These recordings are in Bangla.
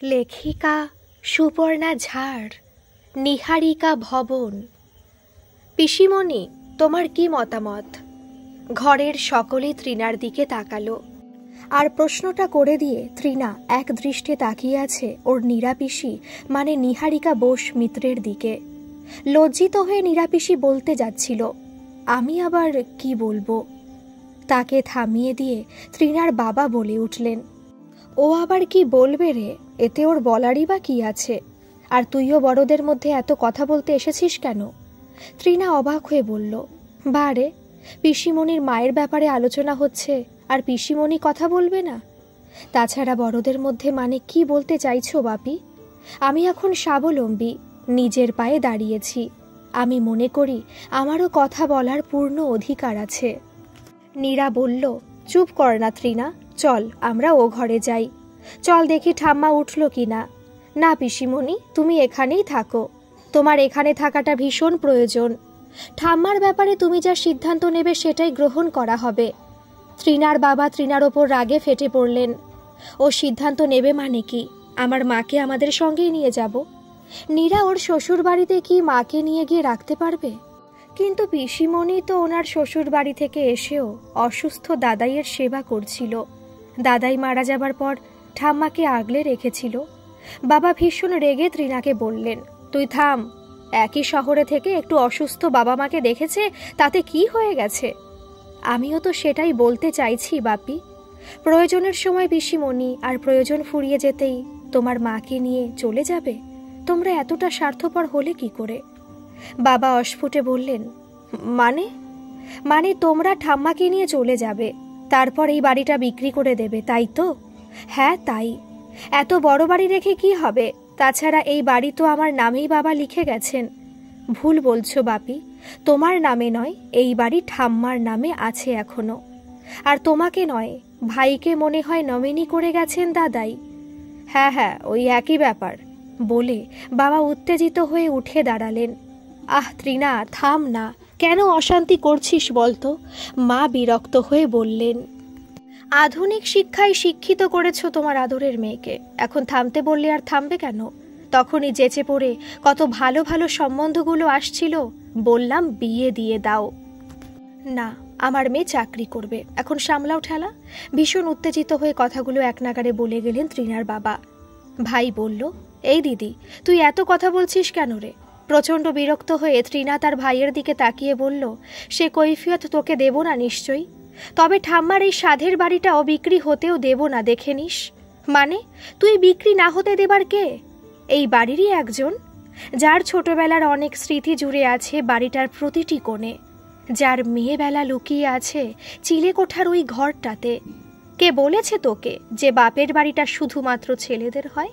লেখিকা সুপর্ণা ঝাড়, নিহারিকা ভবন। পিসিমণি, তোমার কি মতামত? ঘরের সকলে তৃণার দিকে তাকালো, আর প্রশ্নটা করে দিয়ে তৃণা এক দৃষ্টে তাকিয়ে আছে ওর নিরাপিসি মানে নিহারিকা বোস মিত্রের দিকে। লজ্জিত হয়ে নিরাপিসি বলতে যাচ্ছিল, আমি আবার কি বলবো। তাকে থামিয়ে দিয়ে তৃণার বাবা বলে উঠলেন, ও আবার কি বলবে রে, এতে ওর বলারই বা কি আছে? আর তুইও বড়দের মধ্যে এত কথা বলতে এসেছিস কেন? তৃণা অবাক হয়ে বলল, বারে, পিসিমণির মায়ের ব্যাপারে আলোচনা হচ্ছে আর পিসিমণি কথা বলবে না? তাছাড়া বড়দের মধ্যে মানে কি বলতে চাইছো বাপি? আমি এখন স্বাবলম্বী, নিজের পায়ে দাঁড়িয়েছি। আমি মনে করি আমারও কথা বলার পূর্ণ অধিকার আছে। নীরা বলল, চুপ কর না তৃণা, চল আমরা ও ঘরে যাই। চল দেখি ঠাম্মা উঠল কি না। না পিসিমণি, তুমি এখানেই থাকো, তোমার এখানে থাকাটা ভীষণ প্রয়োজন। ঠাম্মার ব্যাপারে তুমি যা সিদ্ধান্ত নেবে সেটাই গ্রহণ করা হবে। তৃণার বাবা তৃণার ওপর রাগে ফেটে পড়লেন। ও সিদ্ধান্ত নেবে মানে কি? আমার মাকে আমাদের সঙ্গেই নিয়ে যাব। নীরা ওর শ্বশুর বাড়িতে কি মাকে নিয়ে গিয়ে রাখতে পারবে? কিন্তু পিসিমণি তো ওনার শ্বশুর বাড়ি থেকে এসেও অসুস্থ দাদাইয়ের সেবা করছিল। দাদাই মারা যাবার পর ঠাম্মাকে আগলে রেখেছিল। বাবা ভীষণ রেগে তৃণাকে বললেন, তুই থাম, একই শহরে থেকে একটু অসুস্থ বাবা মাকে দেখেছে, তাতে কি হয়ে গেছে? আমিও তো সেটাই বলতে চাইছি বাপি। প্রয়োজনের সময় পিসিমণি আর প্রয়োজন ফুরিয়ে যেতেই তোমার মাকে নিয়ে চলে যাবে। তোমরা এতটা স্বার্থপর হলে কি করে? বাবা অস্ফুটে বললেন, মানে মানে তোমরা ঠাম্মাকে নিয়ে চলে যাবে, তারপর এই বাড়িটা বিক্রি করে দেবে, তাই তো? হ্যাঁ তাই। এত বড় বাড়ি রেখে কি হবে? তাছাড়া এই বাড়ি তো আমার নামেই বাবা লিখে গেছেন। ভুল বলছো বাপি, তোমার নামে নয়, এই বাড়ি ঠাম্মার নামে আছে এখনো। আর তোমাকে নয়, ভাইকে মনে হয় নমিনি করে গেছেন দাদাই। হ্যাঁ হ্যাঁ, ওই একই ব্যাপার। বলে বাবা উত্তেজিত হয়ে উঠে দাঁড়ালেন। আহ তৃণা, থাম না, কেন অশান্তি করছিস বলতো? মা বিরক্ত হয়ে বললেন, আধুনিক শিক্ষায় শিক্ষিত করেছো তোমার আদরের মেয়েকে, এখন থামতে বললে আর থামবে কেন? তখনই যেচে পড়ে কত ভালো ভালো সম্বন্ধগুলো আসছিল, বললাম বিয়ে দিয়ে দাও। না, আমার মেয়ে চাকরি করবে, এখন সামলাও ঠেলা। ভীষণ উত্তেজিত হয়ে কথাগুলো এক নাগারে বলে গেলেন তৃণার বাবা। ভাই বলল, এই দিদি, তুই এত কথা বলছিস কেন রে? প্রচণ্ড বিরক্ত হয়ে তৃণা তার ভাইয়ের দিকে তাকিয়ে বলল, সে কৈফিয়ত তোকে দেব না নিশ্চয়ই, তবে ঠাম্মার এই সাধের বাড়িটাও বিক্রি হতেও দেব না, দেখে নিস। মানে তুই বিক্রি না হতে দেবার কে? এই বাড়িরই একজন, যার ছোটবেলার অনেক স্মৃতি জুড়ে আছে বাড়িটার প্রতিটি কোণে, যার মেয়েবেলা লুকিয়ে আছে চিলেকোঠার ওই ঘরটাতে। কে বলেছে তোকে যে বাপের বাড়িটা শুধুমাত্র ছেলেদের হয়,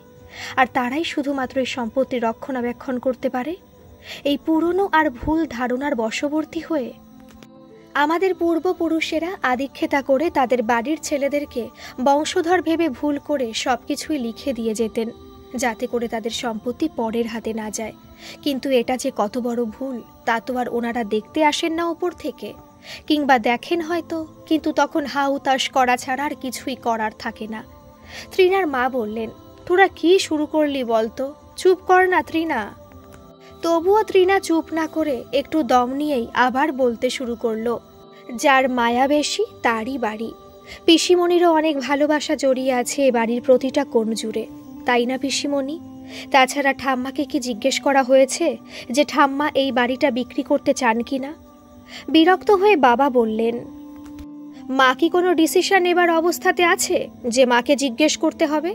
আর তারাই শুধুমাত্র এই সম্পত্তি রক্ষণাবেক্ষণ করতে পারে? এই পুরনো আর ভুল ধারণার বশবর্তী হয়ে আমাদের পূর্বপুরুষেরা আদিক্ষেতা করে তাদের বাড়ির ছেলেদেরকে বংশধর ভেবে ভুল করে সবকিছুই লিখে দিয়ে যেতেন, যাতে করে তাদের সম্পত্তি পরের হাতে না যায়। কিন্তু এটা যে কত বড় ভুল তা তো আর ওনারা দেখতে আসেন না ওপর থেকে, কিংবা দেখেন হয়তো, কিন্তু তখন হা উতাস করা ছাড়া আর কিছুই করার থাকে না। তৃণার মা বললেন, তোরা কি শুরু করলি বলতো? চুপ কর না তৃণা। তবুও তৃণা চুপ না করে একটু দম নিয়েই আবার বলতে শুরু করলো, যার মায়া বেশি তারই বাড়ি। পিসিমণিরও অনেক ভালোবাসা জড়িয়ে আছে এ বাড়ির প্রতিটা কোণ জুড়ে, তাই না পিসিমণি? তাছাড়া ঠাম্মাকে কি জিজ্ঞেস করা হয়েছে যে ঠাম্মা এই বাড়িটা বিক্রি করতে চান কি না? বিরক্ত হয়ে বাবা বললেন, মা কি কোনো ডিসিশন নেবার অবস্থাতে আছে যে মাকে জিজ্ঞেস করতে হবে?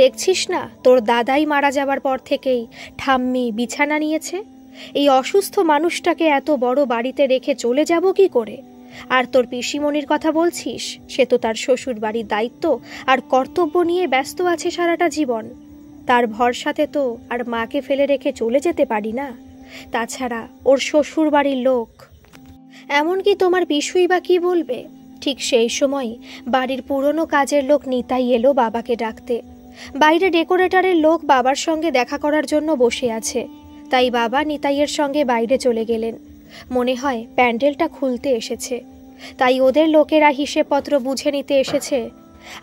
দেখছিস না তোর দাদাই মারা যাবার পর থেকেই ঠাম্মি বিছানা নিয়েছে। এই অসুস্থ মানুষটাকে এত বড় বাড়িতে রেখে চলে যাব কি করে? আর তোর পিসিমণির কথা বলছিস, সে তো তার শ্বশুর বাড়ির দায়িত্ব আর কর্তব্য নিয়ে ব্যস্ত আছে সারাটা জীবন। তার ভরসাতে তো আর মাকে ফেলে রেখে চলে যেতে পারি না। তাছাড়া ওর শ্বশুর বাড়ির লোক, এমনকি তোমার পিসুই বা কি বলবে? ঠিক সেই সময় বাড়ির পুরনো কাজের লোক নিতাই এলো বাবাকে ডাকতে। বাইরে ডেকোরেটরের লোক বাবার সঙ্গে দেখা করার জন্য বসে আছে, তাই বাবা নিতাইয়ের সঙ্গে বাইরে চলে গেলেন। মনে হয় প্যান্ডেলটা খুলতে এসেছে, তাই ওদের লোকেরা হিসেবপত্র বুঝে নিতে এসেছে।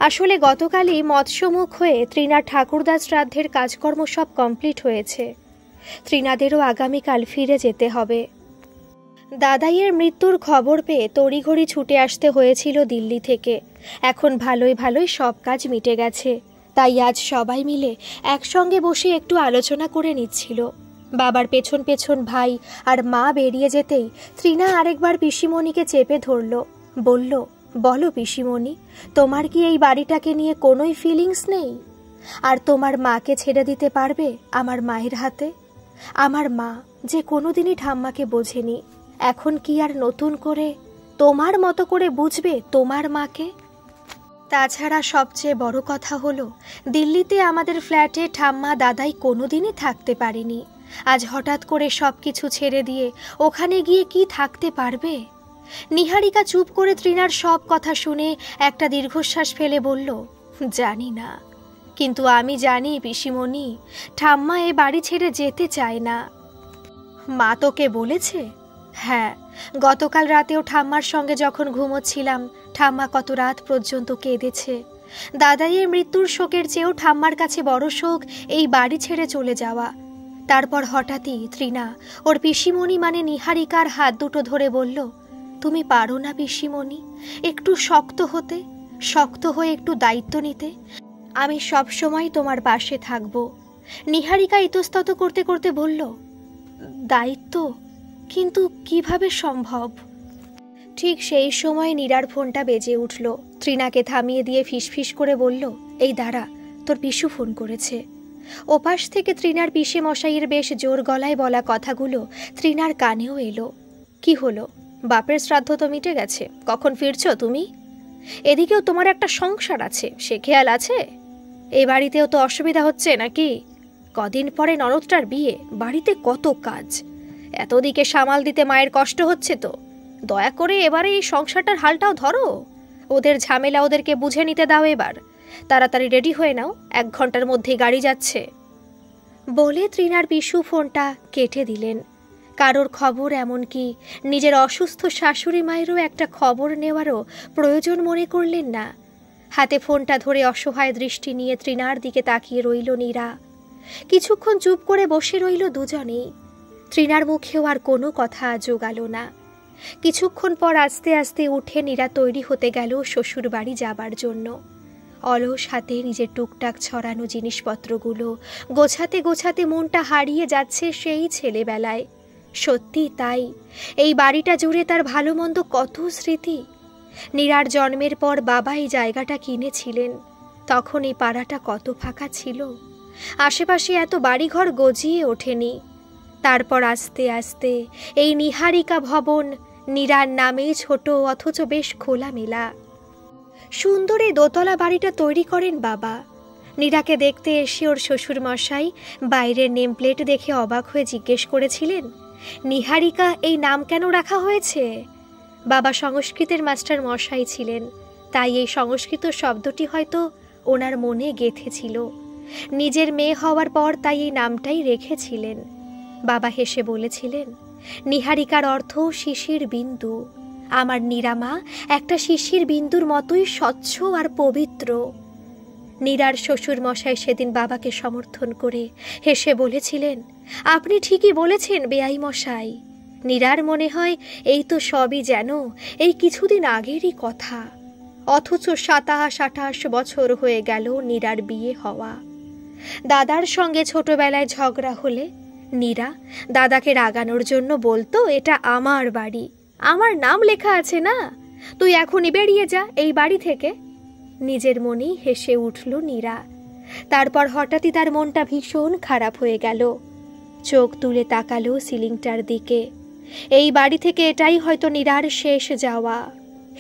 আসলে গতকালই মৎস্যমুখ হয়ে তৃণার ঠাকুরদার শ্রাদ্ধের কাজকর্ম সব কমপ্লিট হয়েছে। তৃণাদেরও আগামীকাল ফিরে যেতে হবে। দাদাইয়ের মৃত্যুর খবর পেয়ে তড়িঘড়ি ছুটে আসতে হয়েছিল দিল্লি থেকে। এখন ভালোই ভালোই সব কাজ মিটে গেছে, তাই আজ সবাই মিলে একসঙ্গে বসে একটু আলোচনা করে নিচ্ছিল। বাবার পেছন পেছন ভাই আর মা বেরিয়ে যেতেই তৃণা আরেকবার পিসিমণিকে চেপে ধরল, বলল, বলো পিসিমণি, তোমার কি এই বাড়িটাকে নিয়ে কোনোই ফিলিংস নেই? আর তোমার মাকে ছেড়ে দিতে পারবে আমার মায়ের হাতে? আমার মা যে কোনোদিনই ঠাম্মাকে বোঝেনি, এখন কি আর নতুন করে তোমার মতো করে বুঝবে তোমার মাকে? তাছাড়া সবচেয়ে বড় কথা হলো, দিল্লিতে আমাদের ফ্ল্যাটে ঠাম্মা দাদাই কোনোদিনই থাকতে পারেনি। আজ হঠাৎ করে সব কিছু ছেড়ে দিয়ে ওখানে গিয়ে কি থাকতে পারবে? নিহারিকা চুপ করে তৃণার সব কথা শুনে একটা দীর্ঘশ্বাস ফেলে বলল, জানি না, কিন্তু আমি জানি পিসিমণি, ঠাম্মা এ বাড়ি ছেড়ে যেতে চায় না। মা তোকে বলেছে? হ্যাঁ, গতকাল রাতেও ঠাম্মার সঙ্গে যখন ঘুমোচ্ছিলাম, ঠাম্মা কত রাত পর্যন্ত কেঁদেছে। দাদাইয়ের মৃত্যুর শোকের চেয়েও ঠাম্মার কাছে বড় শোক এই বাড়ি ছেড়ে চলে যাওয়া। তারপর হঠাৎই তৃণা ওর পিসিমণি মানে নিহারিকার হাত দুটো ধরে বলল, তুমি পারো না পিসিমণি একটু শক্ত হতে, শক্ত হয়ে একটু দায়িত্ব নিতে? আমি সব সময় তোমার পাশে থাকব। নিহারিকা ইতস্তত করতে করতে বলল, দায়িত্ব? কিন্তু কিভাবে সম্ভব? ঠিক সেই সময় নীরার ফোনটা বেজে উঠল। তৃণাকে থামিয়ে দিয়ে ফিসফিস করে বলল, এই দাঁড়া, তোর পিসু ফোন করেছে। ওপাশ থেকে তৃণার পিসে মশাইয়ের বেশ জোর গলায় বলা কথাগুলো তৃণার কানেও এলো। কি হলো? বাপের শ্রাদ্ধ তো মিটে গেছে, কখন ফিরছো তুমি? এদিকেও তোমার একটা সংসার আছে, সে খেয়াল আছে? এ বাড়িতেও তো অসুবিধা হচ্ছে নাকি? কদিন পরে ননদটার বিয়ে, বাড়িতে কত কাজ, এতদিকে সামাল দিতে মায়ের কষ্ট হচ্ছে তো। দয়া করে এবারে এই সংসারটার হালটাও ধরো। ওদের ঝামেলা ওদেরকে বুঝে নিতে দাও। এবার তাড়াতাড়ি রেডি হয়ে নাও, 1 ঘন্টার মধ্যেই গাড়ি যাচ্ছে। বলে তৃণার পিসু ফোনটা কেটে দিলেন। কারোর খবর, এমনকি নিজের অসুস্থ শাশুড়ি মায়েরও একটা খবর নেওয়ারও প্রয়োজন মনে করলেন না। হাতে ফোনটা ধরে অসহায় দৃষ্টি নিয়ে তৃণার দিকে তাকিয়ে রইল নীরা। কিছুক্ষণ চুপ করে বসে রইল দুজনেই। তৃণার মুখেও আর কোনো কথা জোগালো না। কিছুক্ষণ পর আস্তে আস্তে উঠে নীরা তৈরি হতে গেল শ্বশুর বাড়ি যাবার জন্য। অলস হাতে নিজের টুকটাক ছড়ানো জিনিসপত্রগুলো গোছাতে গোছাতে মনটা হারিয়ে যাচ্ছে সেই ছেলেবেলায়। সত্যি তাই, এই বাড়িটা জুড়ে তার ভালো মন্দ কত স্মৃতি। নীরার জন্মের পর বাবা এই জায়গাটা কিনেছিলেন, তখন এই পাড়াটা কত ফাঁকা ছিল, আশেপাশে এত বাড়িঘর গজিয়ে ওঠেনি। তারপর আস্তে আস্তে এই নিহারিকা ভবন নীরার নামে ছোট অথচ বেশ খোলামেলা সুন্দর এই দোতলা বাড়িটা তৈরি করেন বাবা। নীরাকে দেখতে এসে ওর শ্বশুর মশাই বাইরের নেম প্লেট দেখে অবাক হয়ে জিজ্ঞেস করেছিলেন, নিহারিকা এই নাম কেন রাখা হয়েছে? বাবা সংস্কৃতের মাস্টার মশাই ছিলেন, তাই এই সংস্কৃত শব্দটি হয়তো ওনার মনে গেঁথেছিল। নিজের মেয়ে হওয়ার পর তাই এই নামটাই রেখেছিলেন। বাবা হেসে বলেছিলেন, নিহারিকার অর্থ শিশির বিন্দু। আমার নীরামা একটা শিশির বিন্দুর মতোই স্বচ্ছ আর পবিত্র। নীরার শ্বশুর মশাই সেদিন বাবাকে সমর্থন করে হেসে বলেছিলেন, আপনি ঠিকই বলেছেন বেয়াই মশাই। নীরার মনে হয় এই তো সবই যেন এই কিছুদিন আগেরই কথা, অথচ 27-28 বছর হয়ে গেল নীরার বিয়ে হওয়া। দাদার সঙ্গে ছোটবেলায় ঝগড়া হলে নীরা দাদাকে রাগানোর জন্য বলতো, এটা আমার বাড়ি, আমার নাম লেখা আছে না, তুই এখনই বেরিয়ে যা এই বাড়ি থেকে। নিজের মনেই হেসে উঠল নীরা। তারপর হঠাৎই তার মনটা ভীষণ খারাপ হয়ে গেল। চোখ তুলে তাকালো সিলিংটার দিকে। এই বাড়ি থেকে এটাই হয়তো নীরার শেষ যাওয়া।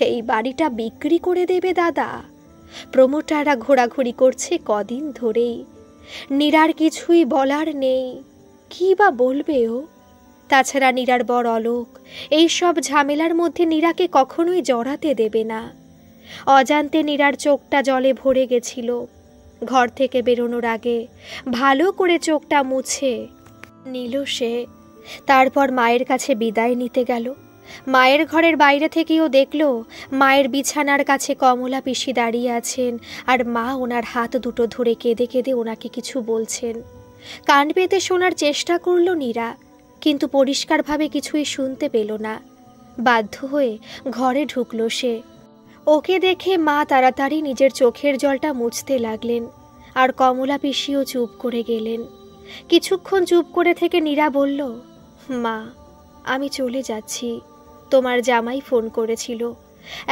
এই বাড়িটা বিক্রি করে দেবে দাদা। প্রমোটাররা ঘোরাঘুরি করছে কদিন ধরেই। নীরার কিছুই বলার নেই, কি বা বলবে ও? তাছাড়া নীরার বর অলোক এই সব ঝামেলার মধ্যে নীরাকে কখনোই জড়াতে দেবে না। অজান্তে নীরার চোখটা জলে ভরে গেছিল। ঘর থেকে বেরোনোর আগে ভালো করে চোখটা মুছে নিল সে। তারপর মায়ের কাছে বিদায় নিতে গেল। মায়ের ঘরের বাইরে থেকেও দেখল মায়ের বিছানার কাছে কমলা পিসি দাঁড়িয়ে আছেন, আর মা ওনার হাত দুটো ধরে কেঁদে কেঁদে ওনাকে কিছু বলছেন। কান পেতে শোনার চেষ্টা করল নীরা, কিন্তু পরিষ্কারভাবে কিছুই শুনতে পেল না। বাধ্য হয়ে ঘরে ঢুকল সে। ওকে দেখে মা তাড়াতাড়ি নিজের চোখের জলটা মুছতে লাগলেন, আর কমলা পিসিও চুপ করে গেলেন। কিছুক্ষণ চুপ করে থেকে নীরা বলল, মা আমি চলে যাচ্ছি, তোমার জামাই ফোন করেছিল,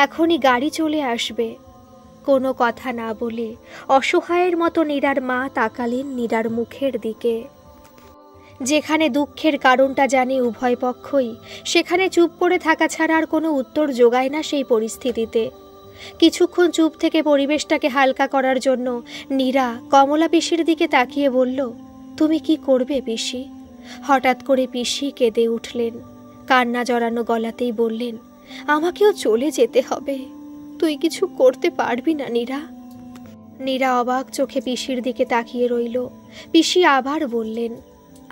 এখনই গাড়ি চলে আসবে। কোনো কথা না বলে অসহায়ের মতো নীরার মা তাকালেন নীরার মুখের দিকে। যেখানে দুঃখের কারণটা জানে উভয় পক্ষই, সেখানে চুপ করে থাকা ছাড়া আর কোনো উত্তর জোগায় না সেই পরিস্থিতিতে। কিছুক্ষণ চুপ থেকে পরিবেশটাকে হালকা করার জন্য নীরা কমলা পিসির দিকে তাকিয়ে বলল, তুমি কি করবে পিসি? হঠাৎ করে পিসি কেঁদে উঠলেন, কান্না জড়ানো গলাতেই বললেন, আমাকেও চলে যেতে হবে, তুই কিছু করতে পারবি না নীরা? নীরা অবাক চোখে পিসির দিকে তাকিয়ে রইল। পিসি আবার বললেন,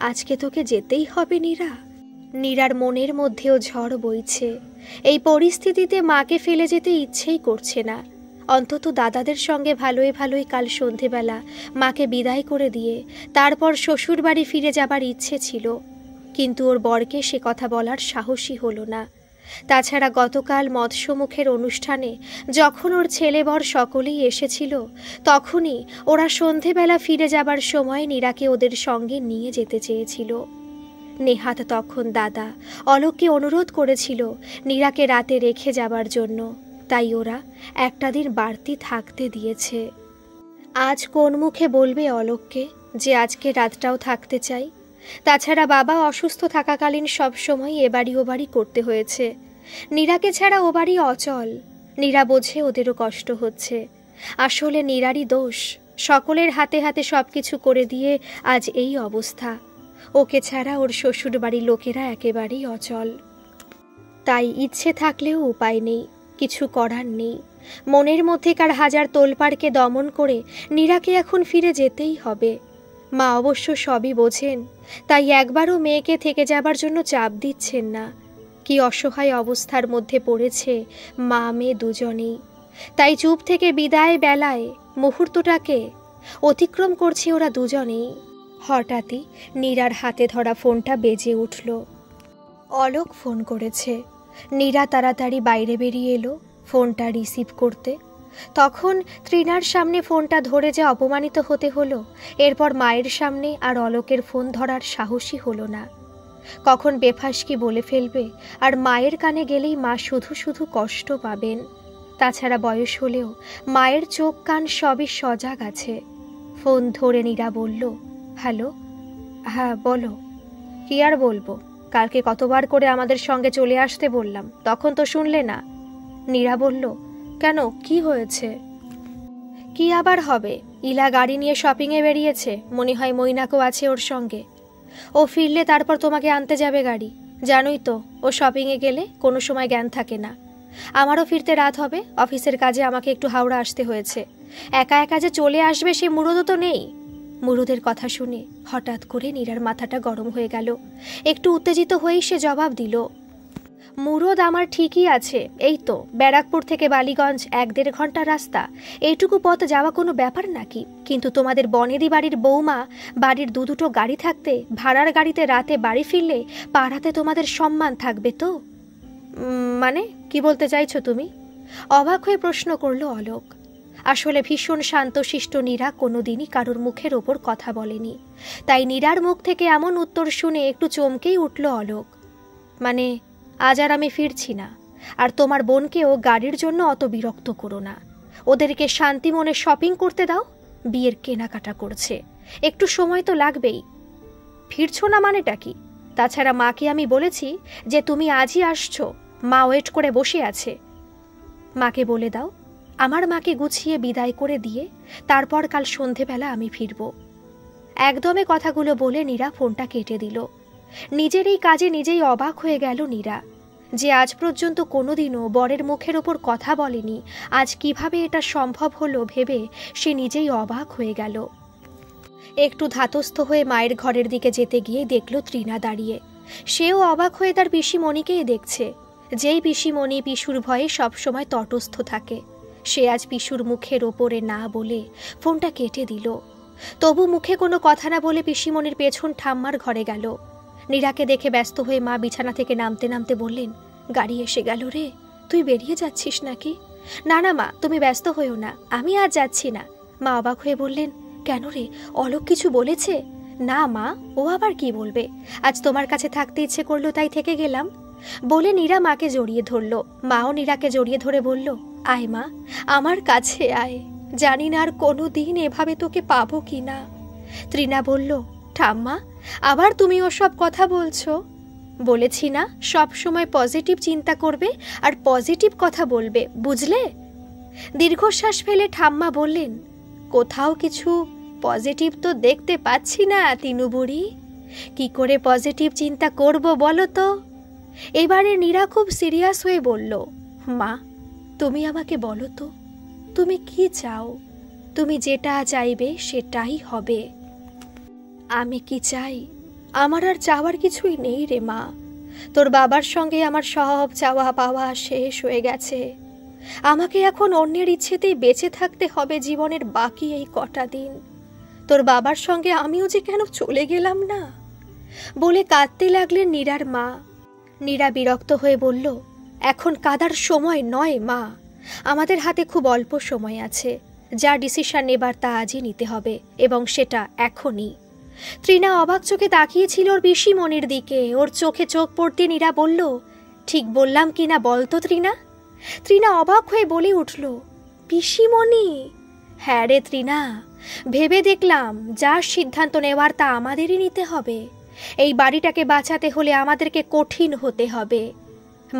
আজকে তোকে যেতেই হবে নীরা। নীরার মনের মধ্যেও ঝড় বইছে। এই পরিস্থিতিতে মাকে ফেলে যেতে ইচ্ছেই করছে না। অন্তত দাদাদের সঙ্গে ভালোই ভালোই কাল সন্ধেবেলা মাকে বিদায় করে দিয়ে তারপর শ্বশুর বাড়ি ফিরে যাবার ইচ্ছে ছিল, কিন্তু ওর বরকে সে কথা বলার সাহসই হলো না। তাছাড়া গতকাল মৎস্যমুখের অনুষ্ঠানে যখন ওর ছেলে বর সকলেই এসেছিল, তখনই ওরা সন্ধেবেলা ফিরে যাবার সময় নীরাকে ওদের সঙ্গে নিয়ে যেতে চেয়েছিল। নেহাত তখন দাদা অলোককে অনুরোধ করেছিল নীরাকে রাতে রেখে যাবার জন্য, তাই ওরা একটা দিন বাড়তি থাকতে দিয়েছে। আজ কোন মুখে বলবে অলোককে যে আজকে রাতটাও থাকতে চাই? তাছাড়া বাবা অসুস্থ থাকাকালীন সবসময় এ বাড়ি ও বাড়ি করতে হয়েছে। নীরাকে ছাড়া ও বাড়ি অচল। নীরা বোঝে ওদেরও কষ্ট হচ্ছে। আসলে নীরারই দোষ, সকলের হাতে হাতে সব কিছু করে দিয়ে আজ এই অবস্থা। ওকে ছাড়া ওর শ্বশুর বাড়ির লোকেরা একেবারেই অচল। তাই ইচ্ছে থাকলেও উপায় নেই, কিছু করার নেই। মনের মধ্যেকার হাজার তোলপাড়কে দমন করে নীরাকে এখন ফিরে যেতেই হবে। মা অবশ্য সবই বোঝেন, তাই একবারও মেয়েকে থেকে যাবার জন্য চাপ দিচ্ছেন না। কি অসহায় অবস্থার মধ্যে পড়েছে মা মেয়ে দুজনেই। তাই চুপ থেকে বিদায় বেলায় মুহূর্তটাকে অতিক্রম করছে ওরা দুজনেই। হঠাৎই নীরার হাতে ধরা ফোনটা বেজে উঠল। অলোক ফোন করেছে। নীরা তাড়াতাড়ি বাইরে বেরিয়ে এলো ফোনটা রিসিভ করতে। তখন তৃণার সামনে ফোনটা ধরে যে অপমানিত হতে হলো, এরপর মায়ের সামনে আর অলোকের ফোন ধরার সাহসই হলো না। কখন বেফাস কি বলে ফেলবে, আর মায়ের কানে গেলেই মা শুধু শুধু কষ্ট পাবেন। তাছাড়া বয়স হলেও মায়ের চোখ কান সবই সজাগ আছে। ফোন ধরে নীরা বলল, হ্যালো। হ্যাঁ বলো। কি আর বলবো, কালকে কতবার করে আমাদের সঙ্গে চলে আসতে বললাম, তখন তো শুনলে না। নীরা বলল, কেন, কি হয়েছে? কি আবার হবে, ইলা গাড়ি নিয়ে শপিংয়ে বেরিয়েছে, মনে হয় মৈনাকও আছে ওর সঙ্গে। ও ফিরলে তারপর তোমাকে আনতে যাবে গাড়ি। জানোই তো ও শপিংয়ে গেলে কোনো সময় জ্ঞান থাকে না। আমারও ফিরতে রাত হবে, অফিসের কাজে আমাকে একটু হাওড়া আসতে হয়েছে। একা একা যে চলে আসবে সে মুরদও তো নেই। মুরুদের কথা শুনে হঠাৎ করে নীরার মাথাটা গরম হয়ে গেল। একটু উত্তেজিত হয়েই সে জবাব দিল, মুরদ আমার ঠিকই আছে, এই তো ব্যারাকপুর থেকে বালিগঞ্জ 1-1.5 ঘন্টার রাস্তা। এইটুকু পথ যাওয়া কোনো ব্যাপার নাকি? কিন্তু তোমাদের বনেদি বাড়ির বৌমা বাড়ির দুটো গাড়ি থাকতে ভাড়ার গাড়িতে রাতে বাড়ি ফিরলে পাড়াতে তোমাদের সম্মান থাকবে তো? মানে কি বলতে চাইছো তুমি? অবাক হয়ে প্রশ্ন করলো অলোক। আসলে ভীষণ শান্তশিষ্ট নীরা কোনোদিনই কারোর মুখের ওপর কথা বলেনি, তাই নীরার মুখ থেকে এমন উত্তর শুনে একটু চমকেই উঠল অলোক। মানে আজ আর আমি ফিরছি না, আর তোমার বোনকেও গাড়ির জন্য অত বিরক্ত করো না। ওদেরকে শান্তি মনে শপিং করতে দাও, বিয়ের কেনাকাটা করছে, একটু সময় তো লাগবেই। ফিরছো না মানেটা কি? তাছাড়া মাকে আমি বলেছি যে তুমি আজই আসছো, মা ওয়েট করে বসে আছে। মাকে বলে দাও আমার মাকে গুছিয়ে বিদায় করে দিয়ে তারপর কাল সন্ধেবেলা আমি ফিরব। একদমে কথাগুলো বলে নীরা ফোনটা কেটে দিল। নিজের এই কাজে নিজেই অবাক হয়ে গেল নীরা, যে আজ পর্যন্ত কোনোদিনও বরের মুখের ওপর কথা বলেনি, আজ কিভাবে এটা সম্ভব হলো ভেবে সে নিজেই অবাক হয়ে গেল। একটু ধাতস্থ হয়ে মায়ের ঘরের দিকে যেতে গিয়ে দেখল তৃণা দাঁড়িয়ে। সেও অবাক হয়ে তার পিসিমণিকেই দেখছে। যেই পিসিমণি পিসুর ভয়ে সবসময় তটস্থ থাকে, সে আজ পিসুর মুখের ওপরে না বলে ফোনটা কেটে দিল। তবু মুখে কোনো কথা না বলে পিসিমণির পেছন ঠাম্মার ঘরে গেল। নীরাকে দেখে ব্যস্ত হয়ে মা বিছানা থেকে নামতে নামতে বললেন, গাড়ি এসে গেল রে, তুই বেরিয়ে যাচ্ছিস নাকি? না না মা, তুমি ব্যস্ত হইও না, আমি আজ যাচ্ছি না। মা অবাক হয়ে বললেন, কেন রে, অলোক কিছু বলেছে? না মা, ও আবার কি বলবে, আজ তোমার কাছে থাকতে ইচ্ছে করলো তাই থেকে গেলাম। বলে নীরা মাকে জড়িয়ে ধরল। মাও নীরাকে জড়িয়ে ধরে বলল, আয় মা, আমার কাছে আয়, জানি না আর কোনো দিন এভাবে তোকে পাবো কি না। তৃণা বলল, ঠাম্মা, আবার তুমি ওসব কথা বলছো? বলেছি না সব সময় পজিটিভ চিন্তা করবে আর পজিটিভ কথা বলবে, বুঝলে? দীর্ঘশ্বাস ফেলে ঠাম্মা বললেন, কোথাও কিছু পজিটিভ তো দেখতে পাচ্ছি না তিনু বুড়ি, কি করে পজিটিভ চিন্তা করব বলো তো? এবারে নীরা খুব সিরিয়াস হয়ে বলল, মা, তুমি আমাকে বলো তো, তুমি কি চাও? তুমি যেটা চাইবে সেটাই হবে। আমি কি চাই? আমার আর চাওয়ার কিছুই নেই রে মা। তোর বাবার সঙ্গে আমার সব চাওয়া পাওয়া শেষ হয়ে গেছে। আমাকে এখন অন্যের ইচ্ছেতেই বেঁচে থাকতে হবে জীবনের বাকি এই কটা দিন। তোর বাবার সঙ্গে আমিও যে কেন চলে গেলাম না, বলে কাঁদতে লাগলেন নীরার মা। নীরা বিরক্ত হয়ে বলল, এখন কাঁদার সময় নয় মা, আমাদের হাতে খুব অল্প সময় আছে। যা ডিসিশন নেবার তা আজই নিতে হবে, এবং সেটা এখনই। তৃণা অবাক চোখে তাকিয়েছিল ওর পিসিমণির দিকে। ওর চোখে চোখ পড়তে নীরা বলল, ঠিক বললাম কিনা বলতো তৃণা? তৃণা অবাক হয়ে বলে উঠল, পিসিমণি? হ্যাঁ রে তৃণা, ভেবে দেখলাম যার সিদ্ধান্ত নেওয়ার তা আমাদেরই নিতে হবে। এই বাড়িটাকে বাঁচাতে হলে আমাদেরকে কঠিন হতে হবে।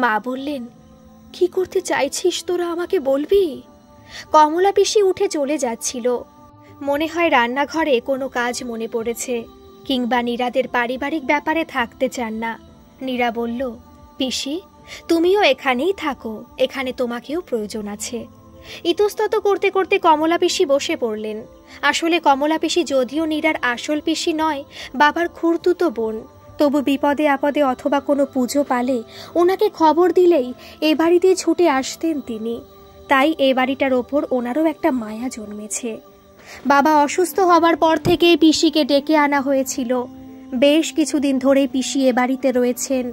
মা বললেন, কি করতে চাইছিস তোরা আমাকে বলবি? কমলা পিসি উঠে চলে যাচ্ছিল। মনে হয় রান্নাঘরে কোনো কাজ মনে পড়েছে, কিংবা নীরাদের পারিবারিক ব্যাপারে থাকতে চান না। নীরা বলল, পিসি, তুমিও এখানেই থাকো, এখানে তোমাকেও প্রয়োজন আছে। ইতস্তত করতে করতে কমলা পিসি বসে পড়লেন। আসলে কমলা পিসি যদিও নীরার আসল পিসি নয়, বাবার খুড়তুতো বোন, তবু বিপদে আপদে অথবা কোনো পুজো পালে ওনাকে খবর দিলেই এ বাড়িতে ছুটে আসতেন তিনি। তাই এ বাড়িটার ওপর ওনারও একটা মায়া জন্মেছে। বাবা অসুস্থ হবার পর থেকে পিসিকে ডেকে আনা হয়েছিল। বেশ কিছুদিন ধরে পিসি এ বাড়িতে রয়েছেন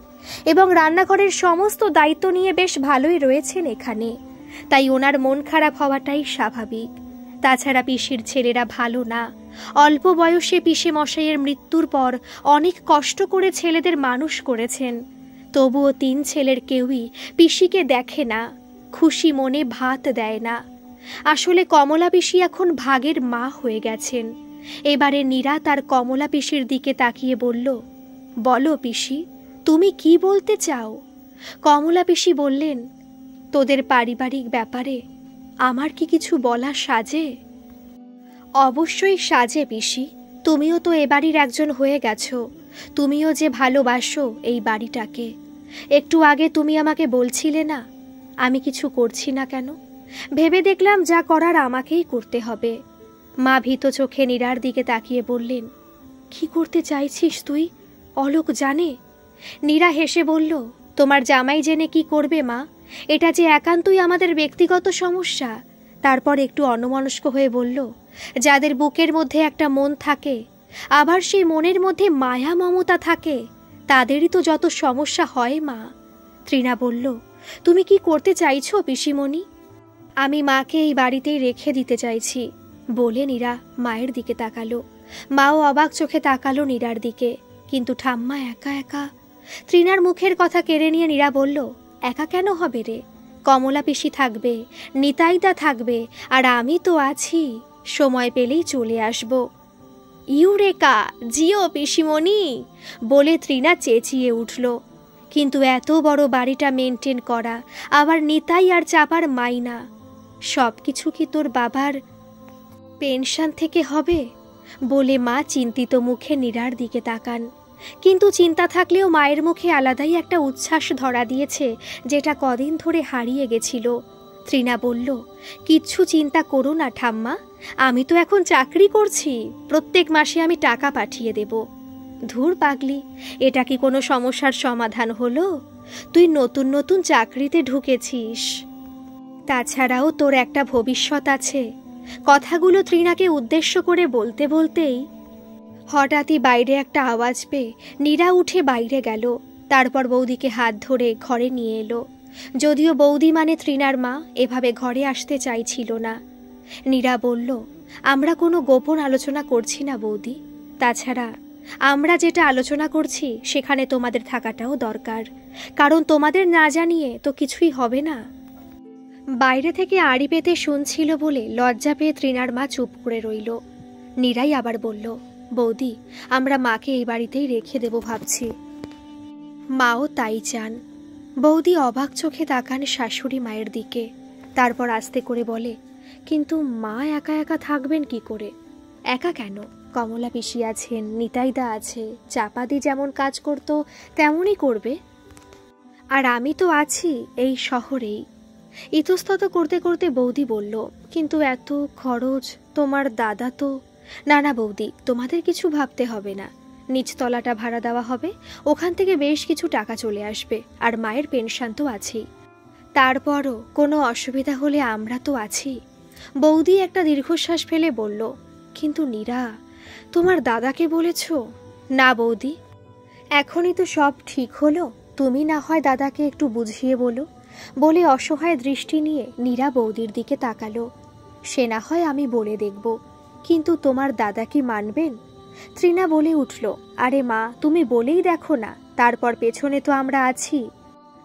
এবং রান্নাঘরের সমস্ত দায়িত্ব নিয়ে বেশ ভালোই রয়েছেন এখানে। তাই ওনার মন খারাপ হওয়াটাই স্বাভাবিক। তাছাড়া পিসির ছেলেরা ভালো না। অল্প বয়সে পিসে মশাইয়ের মৃত্যুর পর অনেক কষ্ট করে ছেলেদের মানুষ করেছেন। তবুও 3 ছেলের কেউই পিসিকে দেখে না, খুশি মনে ভাত দেয় না। আসলে কমলা পিসি এখন ভাগের মা হয়ে গেছেন। এবারে নীরা তার কমলা পিসির দিকে তাকিয়ে বলল, বলো পিসি, তুমি কি বলতে চাও? কমলা পিসি বললেন, তোদের পারিবারিক ব্যাপারে আমার কি কিছু বলা সাজে? অবশ্যই সাজে পিসি, তুমিও তো এ বাড়ির একজন হয়ে গেছো। তুমিও যে ভালোবাসো এই বাড়িটাকে। একটু আগে তুমি আমাকে বলছিলে না আমি কিছু করছি না কেন? ভেবে দেখলাম যা করার আমাকেই করতে হবে। মা ভীত চোখে নীরার দিকে তাকিয়ে বললেন, কি করতে চাইছিস তুই? অলোক জানে? নীরা হেসে বলল, তোমার জামাই জেনে কি করবে মা? এটা যে একান্তই আমাদের ব্যক্তিগত সমস্যা। তারপর একটু অন্যমনস্ক হয়ে বলল, যাদের বুকের মধ্যে একটা মন থাকে, আবার সেই মনের মধ্যে মায়া মমতা থাকে, তাদেরই তো যত সমস্যা হয় মা। তৃণা বলল, তুমি কি করতে চাইছো পিসিমণি? আমি মাকে এই বাড়িতেই রেখে দিতে চাইছি, বলে নীরা মায়ের দিকে তাকালো। মাও অবাক চোখে তাকালো নীরার দিকে, কিন্তু ঠাম্মা একা একা। তৃণার মুখের কথা কেড়ে নিয়ে নীরা বলল, একা কেন হবে রে? কমলা পিসি থাকবে, নিতাইদা থাকবে, আর আমি তো আছি, সময় পেলেই চলে আসব। ইউরেকা, জিও পিসিমণি, বলে তৃণা চেঁচিয়ে উঠল। কিন্তু এত বড় বাড়িটা মেনটেন করা, আবার নিতাই আর চাপার মাইনা, সব কিছু কি তোর বাবার পেনশন থেকে হবে? বলে মা চিন্তিত মুখে নীরার দিকে তাকান। কিন্তু চিন্তা থাকলেও মায়ের মুখে আলাদাই একটা উচ্ছ্বাস ধরা দিয়েছে, যেটা কদিন ধরে হারিয়ে গেছিল। তৃণা বলল, কিচ্ছু চিন্তা করো না ঠাম্মা, আমি তো এখন চাকরি করছি, প্রত্যেক মাসে আমি টাকা পাঠিয়ে দেব। ধুর পাগলি, এটা কি কোনো সমস্যার সমাধান হলো? তুই নতুন নতুন চাকরিতে ঢুকেছিস, তাছাড়াও তোর একটা ভবিষ্যৎ আছে। কথাগুলো তৃণাকে উদ্দেশ্য করে বলতে বলতেই হঠাৎই বাইরে একটা আওয়াজ পেয়ে নীরা উঠে বাইরে গেল। তারপর বৌদিকে হাত ধরে ঘরে নিয়ে এলো। যদিও বৌদি মানে তৃণার মা এভাবে ঘরে আসতে চাইছিল না। নীরা বলল, আমরা কোনো গোপন আলোচনা করছি না বৌদি, তাছাড়া আমরা যেটা আলোচনা করছি সেখানে তোমাদের থাকাটাও দরকার, কারণ তোমাদের না জানিয়ে তো কিছুই হবে না। বাইরে থেকে আড়ি পেতে শুনছিল বলে লজ্জা পেয়ে তৃণার মা চুপ করে রইল। নীরাই আবার বলল, বৌদি আমরা মাকে এই বাড়িতেই রেখে দেব ভাবছি। মাও তাই চান। বৌদি অবাক চোখে তাকান শাশুড়ি মায়ের দিকে, তারপর আস্তে করে বলে, কিন্তু মা একা একা থাকবেন কি করে? একা কেন, কমলা পিসি আছেন, নিতাইদা আছে, চাপাদি যেমন কাজ করত তেমনই করবে, আর আমি তো আছি এই শহরেই। ইতস্তত করতে করতে বৌদি বলল, কিন্তু এত খরচ, তোমার দাদা তো। না না বৌদি, তোমাদের কিছু ভাবতে হবে না, নিচতলাটা ভাড়া দেওয়া হবে, ওখান থেকে বেশ কিছু টাকা চলে আসবে, আর মায়ের পেনশন তো আছেই। তারপরও কোনো অসুবিধা হলে আমরা তো আছি। বৌদি একটা দীর্ঘশ্বাস ফেলে বলল, কিন্তু নীরা, তোমার দাদাকে বলেছ? না বৌদি, এখনই তো সব ঠিক হলো, তুমি না হয় দাদাকে একটু বুঝিয়ে বলো, বলে অসহায় দৃষ্টি নিয়ে নীরা বৌদির দিকে তাকালো। সে না হয় আমি বলে দেখব, কিন্তু তোমার দাদা কি মানবেন? তৃণা বলে উঠল, আরে মা তুমি বলেই দেখো না, তারপর পেছনে তো আমরা আছি।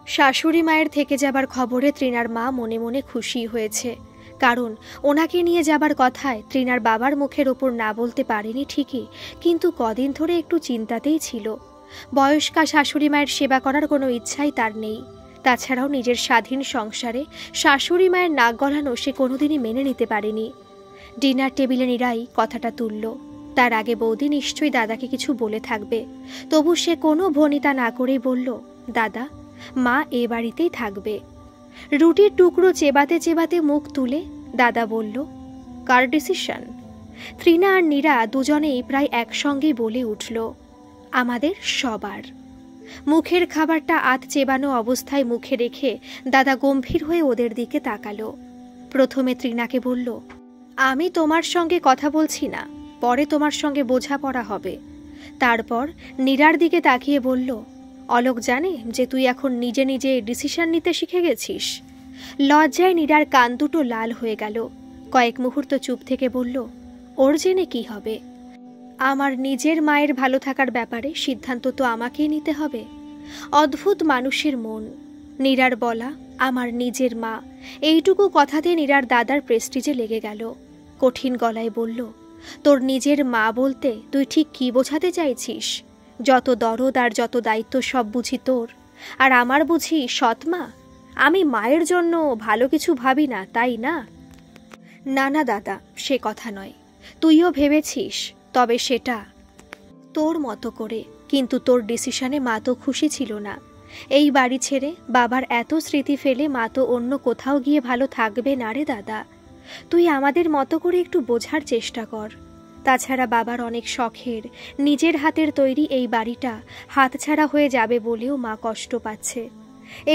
শাশুড়ি মায়ের থেকে যাবার খবরে তৃণার মা মনে মনে খুশি হয়েছে, কারণ ওনাকে নিয়ে যাবার কথায় তৃণার বাবার মুখের ওপর না বলতে পারেনি ঠিকই, কিন্তু কদিন ধরে একটু চিন্তাতেই ছিল। বয়স্কা শাশুড়ি মায়ের সেবা করার কোনো ইচ্ছাই তার নেই। তাছাড়াও নিজের স্বাধীন সংসারে শাশুড়ি মায়ের নাক গলানো সে কোনোদিনই মেনে নিতে পারেনি। ডিনার টেবিলে নীরাই কথাটা তুলল। তার আগে বৌদি নিশ্চয়ই দাদাকে কিছু বলে থাকবে, তবু সে কোনো ভনিতা না করেই বলল, দাদা মা এ বাড়িতেই থাকবে। রুটির টুকরো চেবাতে চেবাতে মুখ তুলে দাদা বলল, কার ডিসিশন? তৃণা আর নীরা দুজনেই প্রায় একসঙ্গেই বলে উঠল, আমাদের সবার। মুখের খাবারটা আধ চেবানো অবস্থায় মুখে রেখে দাদা গম্ভীর হয়ে ওদের দিকে তাকালো। প্রথমে তৃণাকে বলল, আমি তোমার সঙ্গে কথা বলছি না, পরে তোমার সঙ্গে বোঝাপড়া হবে। তারপর নীরার দিকে তাকিয়ে বলল, অলোক জানে যে তুই এখন নিজে নিজে ডিসিশন নিতে শিখে গেছিস? লজ্জায় নীরার কান দুটো লাল হয়ে গেল। কয়েক মুহূর্ত চুপ থেকে বলল, ওর জেনে কি হবে? আমার নিজের মায়ের ভালো থাকার ব্যাপারে সিদ্ধান্ত তো আমাকেই নিতে হবে। অদ্ভুত মানুষের মন। নীরার বলা আমার নিজের মা, এইটুকু কথাতে নীরার দাদার প্রেস্টিজে লেগে গেল। কঠিন গলায় বলল, তোর নিজের মা বলতে তুই ঠিক কি বোঝাতে চাইছিস? যত দরদ আর যত দায়িত্ব সব বুঝি তোর, আর আমার বুঝি সৎ মা? আমি মায়ের জন্য ভালো কিছু ভাবি না, তাই না? না না দাদা, সে কথা নয়। তুইও ভেবেছিস, তবে সেটা তোর মতো করে। কিন্তু তোর ডিসিশনে মা তো খুশি ছিল না। এই বাড়ি ছেড়ে বাবার এত স্মৃতি ফেলে মা তো অন্য কোথাও গিয়ে ভালো থাকবে না রে দাদা। তুই আমাদের মতো করে একটু বোঝার চেষ্টা কর। তাছাড়া বাবার অনেক শখের নিজের হাতের তৈরি এই বাড়িটা হাতছাড়া হয়ে যাবে বলেও মা কষ্ট পাচ্ছে।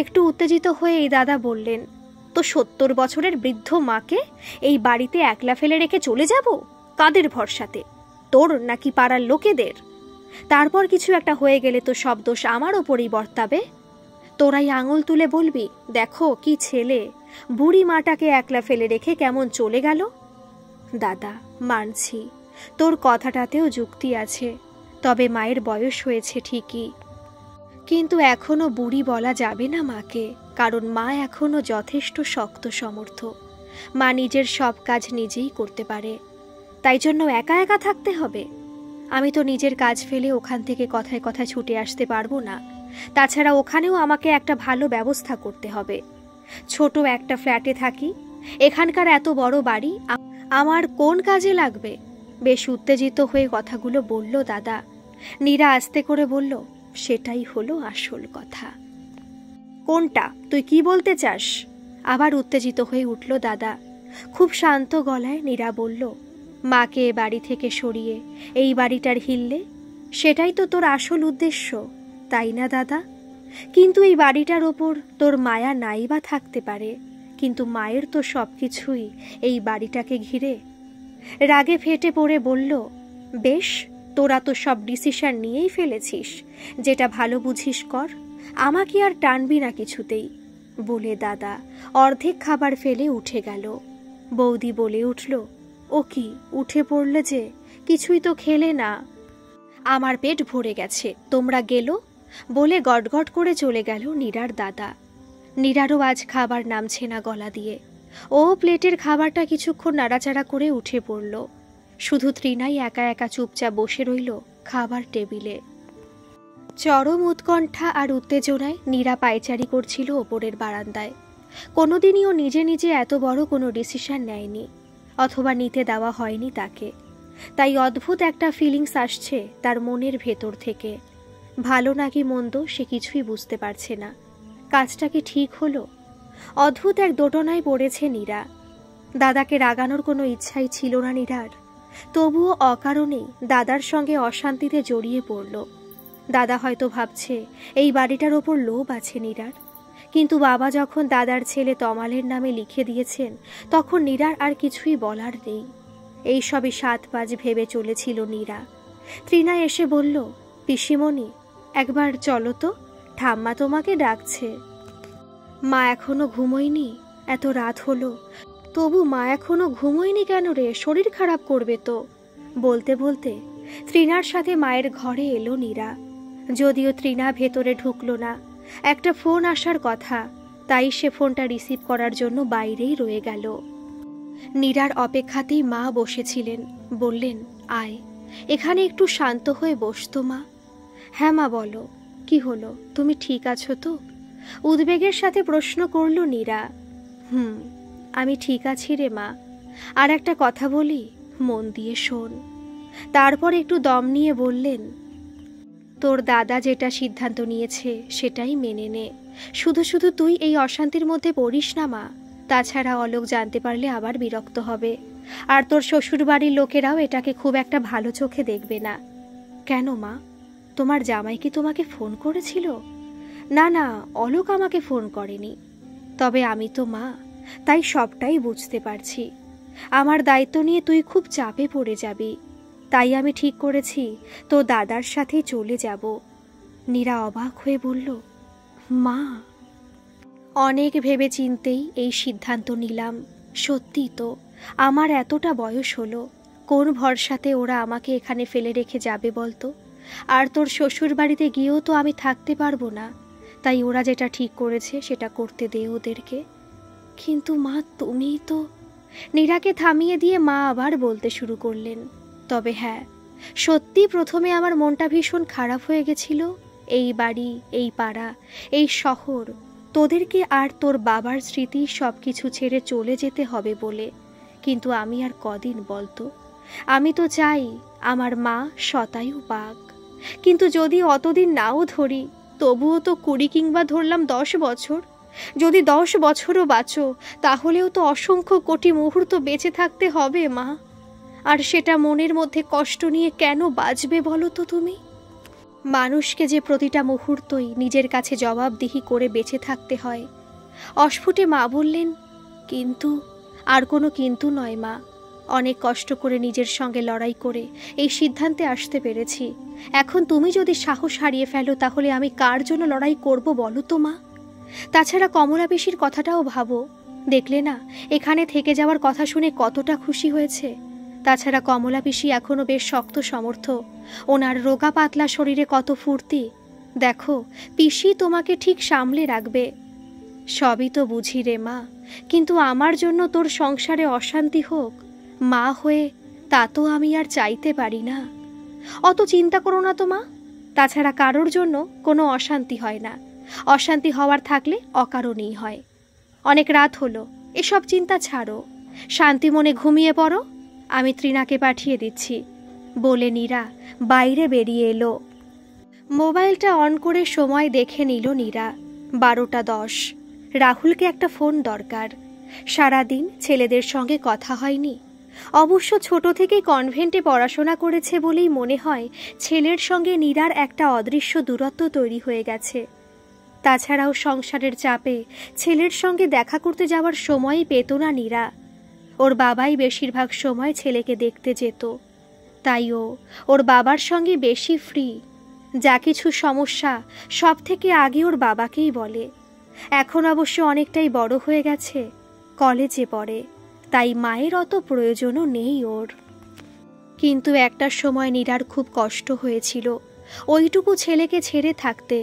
একটু উত্তেজিত হয়ে এই দাদা বললেন, তো 70 বছরের বৃদ্ধ মাকে এই বাড়িতে একলা ফেলে রেখে চলে যাব? কাদের ভরসাতে? তোর নাকি পাড়ার লোকেদের? তারপর কিছু একটা হয়ে গেলে তো সব দোষ আমার ওপরেই বর্তাবে। তোরাই আঙুল তুলে বলবি, দেখো কি ছেলে, বুড়ি মাটাকে একলা ফেলে রেখে কেমন চলে গেল। দাদা মানছি, তোর কথাটাতেও যুক্তি আছে, তবে মায়ের বয়স হয়েছে ঠিকই, কিন্তু এখনো বুড়ি বলা যাবে না মাকে, কারণ মা এখনো যথেষ্ট শক্ত সমর্থ। মা নিজের সব কাজ নিজেই করতে পারে, তাই জন্য একা একা থাকতে হবে? আমি তো নিজের কাজ ফেলে ওখান থেকে কথায় কথায় ছুটে আসতে পারবো না। তাছাড়া ওখানেও আমাকে একটা ভালো ব্যবস্থা করতে হবে। ছোট একটা ফ্ল্যাটে থাকি, এখানকার এত বড় বাড়ি আমার কোন কাজে লাগবে? বেশ উত্তেজিত হয়ে কথাগুলো বলল দাদা। নীরা আস্তে করে বলল, সেটাই হলো আসল কথা। কোনটা? তুই কি বলতে চাস? আবার উত্তেজিত হয়ে উঠল দাদা। খুব শান্ত গলায় নীরা বলল, মাকে বাড়ি থেকে সরিয়ে এই বাড়িটার হিললে, সেটাই তো তোর আসল উদ্দেশ্য, তাই না দাদা? কিন্তু এই বাড়িটার ওপর তোর মায়া নাই বা থাকতে পারে, কিন্তু মায়ের তো সব কিছুই এই বাড়িটাকে ঘিরে। রাগে ফেটে পড়ে বলল, বেশ, তোরা তো সব ডিসিশন নিয়েই ফেলেছিস, যেটা ভালো বুঝিস কর, আমাকে আর টানবি না কিছুতেই। বলে দাদা অর্ধেক খাবার ফেলে উঠে গেল। বৌদি বলে উঠল, ও কি উঠে পড়লে যে, কিছুই তো খেলে না। আমার পেট ভরে গেছে, তোমরা গেলো, বলে গটগট করে চলে গেল নীরার দাদা। নীরারও আজ খাবার নামছে না গলা দিয়ে। ও প্লেটের খাবারটা কিছুক্ষণ নাড়াচাড়া করে উঠে পড়ল। শুধু তৃণাই একা একা চুপচাপ বসে রইল খাবার টেবিলে। চরম উৎকণ্ঠা আর উত্তেজনায় নীরা পায়চারি করছিল ওপরের বারান্দায়। কোনোদিনই ও নিজে নিজে এত বড় কোনো ডিসিশন নেয়নি, অথবা নিতে দেওয়া হয়নি তাকে। তাই অদ্ভুত একটা ফিলিংস আসছে তার মনের ভেতর থেকে। ভালো নাকি মন্দ সে কিছুই বুঝতে পারছে না। কাজটা কি ঠিক হলো? অদ্ভুত এক দোটনায় পড়েছে নীরা। দাদাকে রাগানোর কোনো ইচ্ছাই ছিল না নীরার, তবুও অকারণেই দাদার সঙ্গে অশান্তিতে জড়িয়ে পড়ল। দাদা হয়তো ভাবছে এই বাড়িটার ওপর লোভ আছে নীরার, কিন্তু বাবা যখন দাদার ছেলে তমালের নামে লিখে দিয়েছেন, তখন নীরার আর কিছুই বলার নেই। এই সবই 7-5 ভেবে চলেছিল নীরা। তৃণা এসে বলল, পিসিমণি, একবার চলো তো, ঠাম্মা তোমাকে ডাকছে। মা এখনো ঘুমোয়নি? এত রাত হলো, তবু মা এখনো ঘুমোয়নি কেন রে? শরীর খারাপ করবে তো। বলতে বলতে তৃণার সাথে মায়ের ঘরে এলো নীরা। যদিও তৃণা ভেতরে ঢুকলো না, একটা ফোন আসার কথা, তাই সে ফোনটা রিসিভ করার জন্য বাইরেই রয়ে গেল। নীরার অপেক্ষাতেই মা বসেছিলেন। বললেন, আয়, এখানে একটু শান্ত হয়ে বসতো মা। হ্যাঁ মা, বলো, কি হলো? তুমি ঠিক আছো তো? উদ্বেগের সাথে প্রশ্ন করল নীরা। আমি ঠিক আছি রে মা। আর একটা কথা বলি, মন দিয়ে শোন। তারপর একটু দম নিয়ে বললেন, তোর দাদা যেটা সিদ্ধান্ত নিয়েছে সেটাই মেনে নে। শুধু শুধু তুই এই অশান্তির মধ্যে পড়িস না মা। তাছাড়া অলোক জানতে পারলে আবার বিরক্ত হবে, আর তোর শ্বশুর বাড়ির লোকেরাও এটাকে খুব একটা ভালো চোখে দেখবে না। কেন মা, তোমার জামাই কি তোমাকে ফোন করেছিল? না না, অলোক আমাকে ফোন করেনি। তবে আমি তো মা, তাই সবটাই বুঝতে পারছি। আমার দায়িত্ব নিয়ে তুই খুব চাপে পড়ে যাবি, তাই আমি ঠিক করেছি তো দাদার সাথে চলে যাব। নীরা অবাক হয়ে বলল, মা? অনেক ভেবে চিন্তেই এই সিদ্ধান্ত নিলাম। সত্যি তো, আমার এতটা বয়স হলো, কোন ভরসাতে ওরা আমাকে এখানে ফেলে রেখে যাবে বলতো? আর তোর শ্বশুর বাড়িতে গিয়েও তো আমি থাকতে পারবো না। তাই ওরা যেটা ঠিক করেছে সেটা করতে দে ওদেরকে। কিন্তু মা, তুমিই তো। নীরাকে থামিয়ে দিয়ে মা আবার বলতে শুরু করলেন, তবে হ্যাঁ, সত্যি প্রথমে আমার মনটা ভীষণ খারাপ হয়ে গেছিল। এই বাড়ি, এই পাড়া, এই শহর, তোদেরকে আর তোর বাবার স্মৃতি সব কিছু ছেড়ে চলে যেতে হবে বলে। কিন্তু আমি আর কদিন বলতো? আমি তো চাই আমার মা শতায়ু পাক। কিন্তু যদি অতদিন নাও ধরি, তবুও তো 20 কিংবা ধরলাম 10 বছর। যদি 10 বছরও বাঁচো, তাহলেও তো অসংখ্য কোটি মুহূর্ত বেঁচে থাকতে হবে মা। আর সেটা মনের মধ্যে কষ্ট নিয়ে কেন বাঁচবে বলো তো তুমি? মানুষকে যে প্রতিটা মুহূর্তই নিজের কাছে জবাবদিহি করে বেঁচে থাকতে হয়। অস্ফুটে মা বললেন, কিন্তু? আর কোনো কিন্তু নয় মা। অনেক কষ্ট করে নিজের সঙ্গে লড়াই করে এই সিদ্ধান্তে আসতে পেরেছি। এখন তুমি যদি সাহস হারিয়ে ফেলো, তাহলে আমি কার জন্য লড়াই করব বলো তো মা? তাছাড়া কমলা পিসির কথাটাও ভাবো। দেখলে না এখানে থেকে যাওয়ার কথা শুনে কতটা খুশি হয়েছে। তাছাড়া কমলা পিসি এখনো বেশ শক্ত সমর্থ, ওনার রোগা পাতলা শরীরে কত ফুর্তি। দেখো, পিসি তোমাকে ঠিক সামলে রাখবে। সবই তো বুঝি রে মা, কিন্তু আমার জন্য তোর সংসারে অশান্তি হোক, মা হয়ে, তা তো আমি আর চাইতে পারি না। অত চিন্তা করো না তো মা। তাছাড়া কারোর জন্য কোনো অশান্তি হয় না, অশান্তি হওয়ার থাকলে অকারণেই হয়। অনেক রাত হলো, এসব চিন্তা ছাড়ো, শান্তি মনে ঘুমিয়ে পড়ো। আমি তৃণাকে পাঠিয়ে দিচ্ছি। বলে নীরা বাইরে বেরিয়ে এলো। মোবাইলটা অন করে সময় দেখে নিল নীরা। 12:10। রাহুলকে একটা ফোন দরকার। সারাদিন ছেলেদের সঙ্গে কথা হয়নি। অবশ্য ছোট থেকে কনভেন্টে পড়াশোনা করেছে বলেই মনে হয় ছেলের সঙ্গে নীরার একটা অদৃশ্য দূরত্ব তৈরি হয়ে গেছে। তাছাড়াও সংসারের চাপে ছেলের সঙ্গে দেখা করতে যাওয়ার সময়ই পেত না নীরা। ওর বাবাই বেশিরভাগ সময় ছেলেকে দেখতে যেত, তাই ওর বাবার সঙ্গে বেশি ফ্রি। যা কিছু সমস্যা সব থেকে আগে ওর বাবাকেই বলে। এখন অবশ্য অনেকটাই বড় হয়ে গেছে, কলেজে পড়ে, তাই মায়ের অত প্রয়োজনও নেই ওর। কিন্তু একটা সময় নীরার খুব কষ্ট হয়েছিল ওইটুকু ছেলেকে ছেড়ে থাকতে।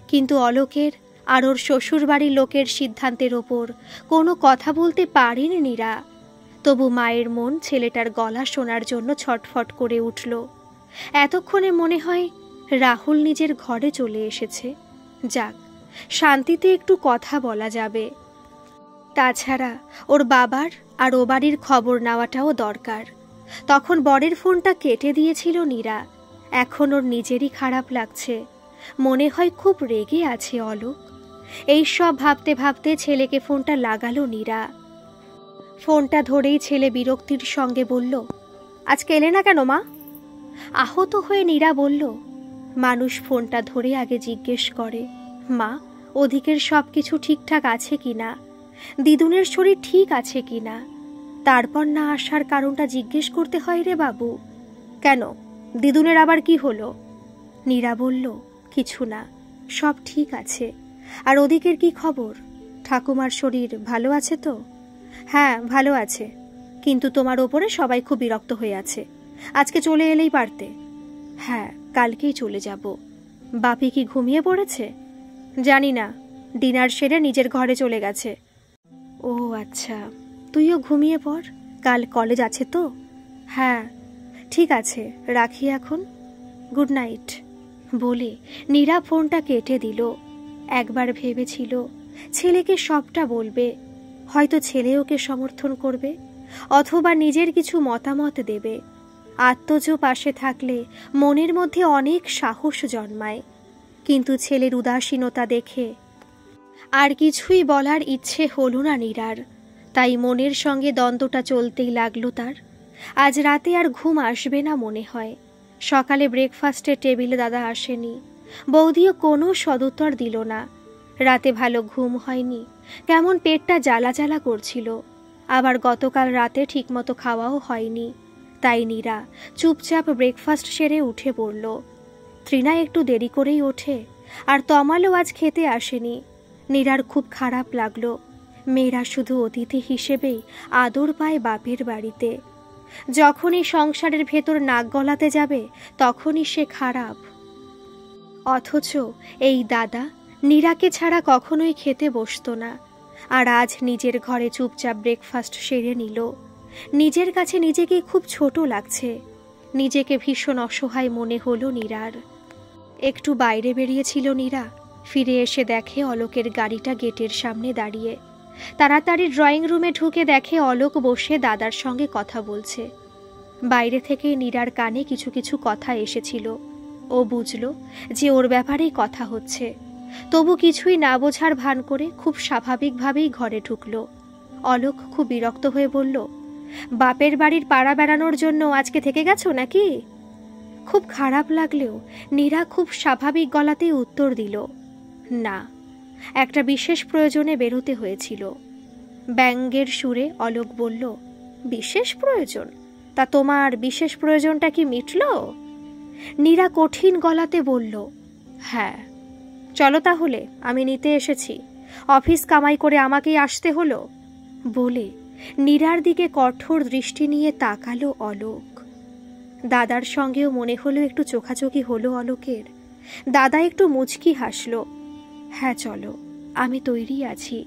কিন্তু অলোকের আর ওর শ্বশুরবাড়ির লোকের সিদ্ধান্তের ওপর কোনো কথা বলতে পারেনি নীরা। তবু মায়ের মন ছেলেটার গলা শোনার জন্য ছটফট করে উঠল। এতক্ষণে মনে হয় রাহুল নিজের ঘরে চলে এসেছে। যাক, শান্তিতে একটু কথা বলা যাবে। তাছাড়া ওর বাবার আর ও বাড়ির খবর নেওয়াটাও দরকার। তখন বরের ফোনটা কেটে দিয়েছিল নীরা। এখন ওর নিজেরই খারাপ লাগছে, মনে হয় খুব রেগে আছে অলোক। এই সব ভাবতে ভাবতে ছেলেকে ফোনটা লাগালো নীরা। ফোনটা ধরেই ছেলে বিরক্তির সঙ্গে বলল, আজকে এলে না কেন মা? আহত হয়ে নীরা বলল, মানুষ ফোনটা ধরে আগে জিজ্ঞেস করে, মা ওদিকের সব কিছু ঠিকঠাক আছে কিনা, দিদুনের শরীর ঠিক আছে কিনা, তারপর না আসার কারণটা জিজ্ঞেস করতে হয় রে বাবু। কেন, দিদুনের আবার কি হলো? নীরা বলল, কিছু না, সব ঠিক আছে। আর ওদিকের কি খবর? ঠাকুমার শরীর ভালো আছে তো? হ্যাঁ ভালো আছে, কিন্তু তোমার ওপরে সবাই খুব বিরক্ত হয়ে আছে। আজকে চলে এলেই পারতে। হ্যাঁ, কালকেই চলে যাব। বাপি কি ঘুমিয়ে পড়েছে? জানি না, ডিনার সেরে নিজের ঘরে চলে গেছে। ও আচ্ছা, তুইও ঘুমিয়ে পড়, কাল কলেজ আছে তো। হ্যাঁ ঠিক আছে, রাখি এখন, গুড নাইট বলে নীরা ফোনটা কেটে দিল। একবার ভেবেছিল ছেলেকে সবটা বলবে, হয়তো ছেলে ওকে সমর্থন করবে অথবা নিজের কিছু মতামত দেবে। আত্মজ পাশে থাকলে মনের মধ্যে অনেক সাহস জন্মায়। কিন্তু ছেলের উদাসীনতা দেখে আর কিছুই বলার ইচ্ছে হলো না নীরার। তাই মনের সঙ্গে দ্বন্দ্বটা চলতেই লাগলো তার। আজ রাতে আর ঘুম আসবে না মনে হয়। সকালে ব্রেকফাস্টের টেবিলে দাদা আসেনি, বৌদিও কোনো সদুত্তর দিল না। রাতে ভালো ঘুম হয়নি, কেমন পেটটা জ্বালা জ্বালা করছিল। আবার গতকাল রাতে ঠিকমতো খাওয়াও হয়নি। তাই নীরা চুপচাপ ব্রেকফাস্ট সেরে উঠে পড়ল। তৃণা একটু দেরি করেই ওঠে, আর তমালও আজ খেতে আসেনি। নীরার খুব খারাপ লাগলো। মেয়েরা শুধু অতিথি হিসেবেই আদর পায় বাপের বাড়িতে। যখনই সংসারের ভেতর নাক গলাতে যাবে তখনই সে খারাপ। অথচ এই দাদা নীরাকে ছাড়া কখনোই খেতে বসতো না। আর আজ নিজের ঘরে চুপচাপ ব্রেকফাস্ট সেরে নিল। নিজের কাছে নিজেকে খুব ছোট লাগছে। নিজেকে ভীষণ অসহায় মনে হলো নীরার। একটু বাইরে বেরিয়েছিল নীরা, ফিরে এসে দেখে অলোকের গাড়িটা গেটের সামনে দাঁড়িয়ে। তাড়াতাড়ি ড্রয়িং রুমে ঢুকে দেখে অলোক বসে দাদার সঙ্গে কথা বলছে। বাইরে থেকে নীরার কানে কিছু কিছু কথা এসেছিল। ও বুঝল যে ওর ব্যাপারেই কথা হচ্ছে, তবু কিছুই না বোঝার ভান করে খুব স্বাভাবিকভাবেই ঘরে ঢুকল। অলোক খুব বিরক্ত হয়ে বলল, বাপের বাড়ির পাড়া বেড়ানোর জন্য আজকে থেকে গেছো নাকি? খুব খারাপ লাগলেও নীরা খুব স্বাভাবিক গলাতেই উত্তর দিল, না, একটা বিশেষ প্রয়োজনে বেরোতে হয়েছিল। ব্যঙ্গের সুরে অলোক বলল, বিশেষ প্রয়োজন? তা তোমার বিশেষ প্রয়োজনটা কি মিটল? নীরা কঠিন গলাতে বলল, হ্যাঁ। চলো তাহলে, আমি নিতে এসেছি। অফিস কামাই করে আমাকেই আসতে হলো বলে নীরার দিকে কঠোর দৃষ্টি নিয়ে তাকালো অলোক। দাদার সঙ্গেও মনে হলো একটু চোখাচোখি হলো অলোকের। দাদা একটু মুচকি হাসল। হ্যাঁ চলো, আমি তৈরি আছি।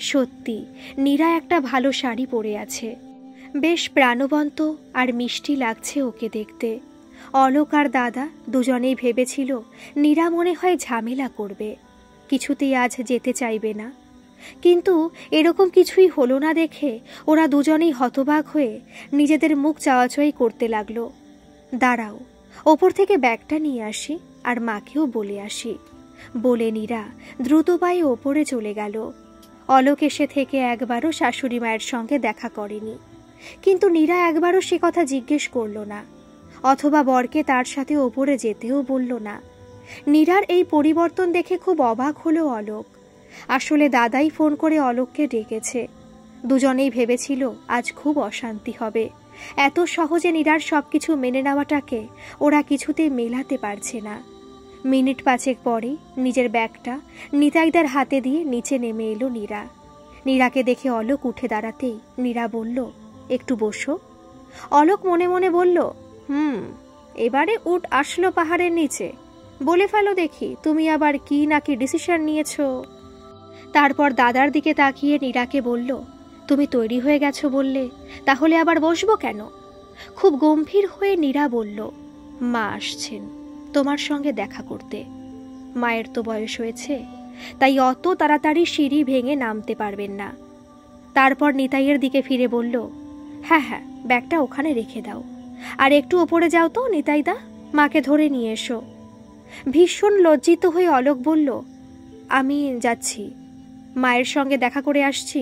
সত্যি নীরা একটা ভালো শাড়ি পরে আছে, বেশ প্রাণবন্ত আর মিষ্টি লাগছে ওকে দেখতে। অলোক আর দাদা দুজনেই ভেবেছিল নীরা মনে হয় ঝামেলা করবে, কিছুতেই আজ যেতে চাইবে না। কিন্তু এরকম কিছুই হলো না দেখে ওরা দুজনেই হতবাক হয়ে নিজেদের মুখ চাওয়াচাওয়ি করতে লাগলো। দাঁড়াও, ওপর থেকে ব্যাগটা নিয়ে আসি আর মাকেও বলে আসি বলে নীরা দ্রুত পায়ে ওপরে চলে গেল। অলোক এসে থেকে একবারও শাশুড়ি মায়ের সঙ্গে দেখা করেনি, কিন্তু নীরা একবারও সে কথা জিজ্ঞেস করল না, অথবা বরকে তার সাথে ওপরে যেতেও বলল না। নীরার এই পরিবর্তন দেখে খুব অবাক হলো অলোক। আসলে দাদাই ফোন করে অলোককে ডেকেছে। দুজনেই ভেবেছিল আজ খুব অশান্তি হবে। এত সহজে নীরার সবকিছু মেনে নেওয়াটাকে ওরা কিছুতেই মেলাতে পারছে না। মিনিট 5 পরে নিজের ব্যাগটা নিতাইদার হাতে দিয়ে নিচে নেমে এলো নীরা। নীরাকে দেখে অলোক উঠে দাঁড়াতেই নীরা বলল, একটু বসো। অলোক মনে মনে বলল, এবারে উঠ আসলো পাহাড়ের নিচে। বলে ফেলো দেখি, তুমি আবার কি নাকি ডিসিশন নিয়েছো। তারপর দাদার দিকে তাকিয়ে নীরাকে বলল, তুমি তৈরি হয়ে গেছো বললে, তাহলে আবার বসবো কেন? খুব গম্ভীর হয়ে নীরা বলল, মা আসছেন তোমার সঙ্গে দেখা করতে। মায়ের তো বয়স হয়েছে, তাই অত তাড়াতাড়ি সিঁড়ি ভেঙে নামতে পারবেন না। তারপর নিতাইয়ের দিকে ফিরে বলল, হ্যাঁ হ্যাঁ, ব্যাগটা ওখানে রেখে দাও, আর একটু ওপরে যাও তো নিতাইদা, মাকে ধরে নিয়ে এসো। ভীষণ লজ্জিত হয়ে অলোক বলল, আমি যাচ্ছি, মায়ের সঙ্গে দেখা করে আসছি,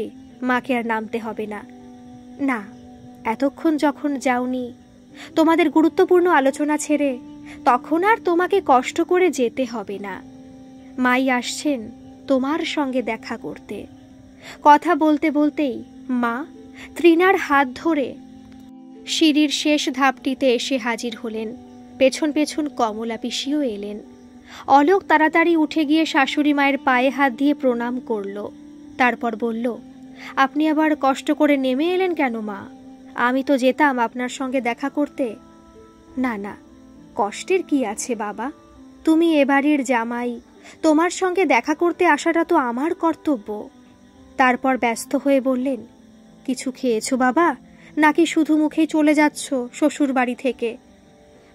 মাকে আর নামতে হবে না। না, এতক্ষণ যখন যাওনি, তোমাদের গুরুত্বপূর্ণ আলোচনা ছেড়ে তখন আর তোমাকে কষ্ট করে যেতে হবে না। মাই আসছেন তোমার সঙ্গে দেখা করতে। কথা বলতে বলতেই মা তৃণার হাত ধরে সিঁড়ির শেষ ধাপটিতে এসে হাজির হলেন। পেছন পেছন কমলা পিসিও এলেন। অলোক তাড়াতাড়ি উঠে গিয়ে শাশুড়ি মায়ের পায়ে হাত দিয়ে প্রণাম করল। তারপর বলল, আপনি আবার কষ্ট করে নেমে এলেন কেন মা? আমি তো যেতাম আপনার সঙ্গে দেখা করতে। না না, কষ্টের কি আছে বাবা, তুমি এ বাড়ির জামাই, তোমার সঙ্গে দেখা করতে আসাটা তো আমার কর্তব্য। তারপর ব্যস্ত হয়ে বললেন, কিছু খেয়েছো বাবা, নাকি শুধু মুখেই চলে যাচ্ছ শ্বশুর বাড়ি থেকে?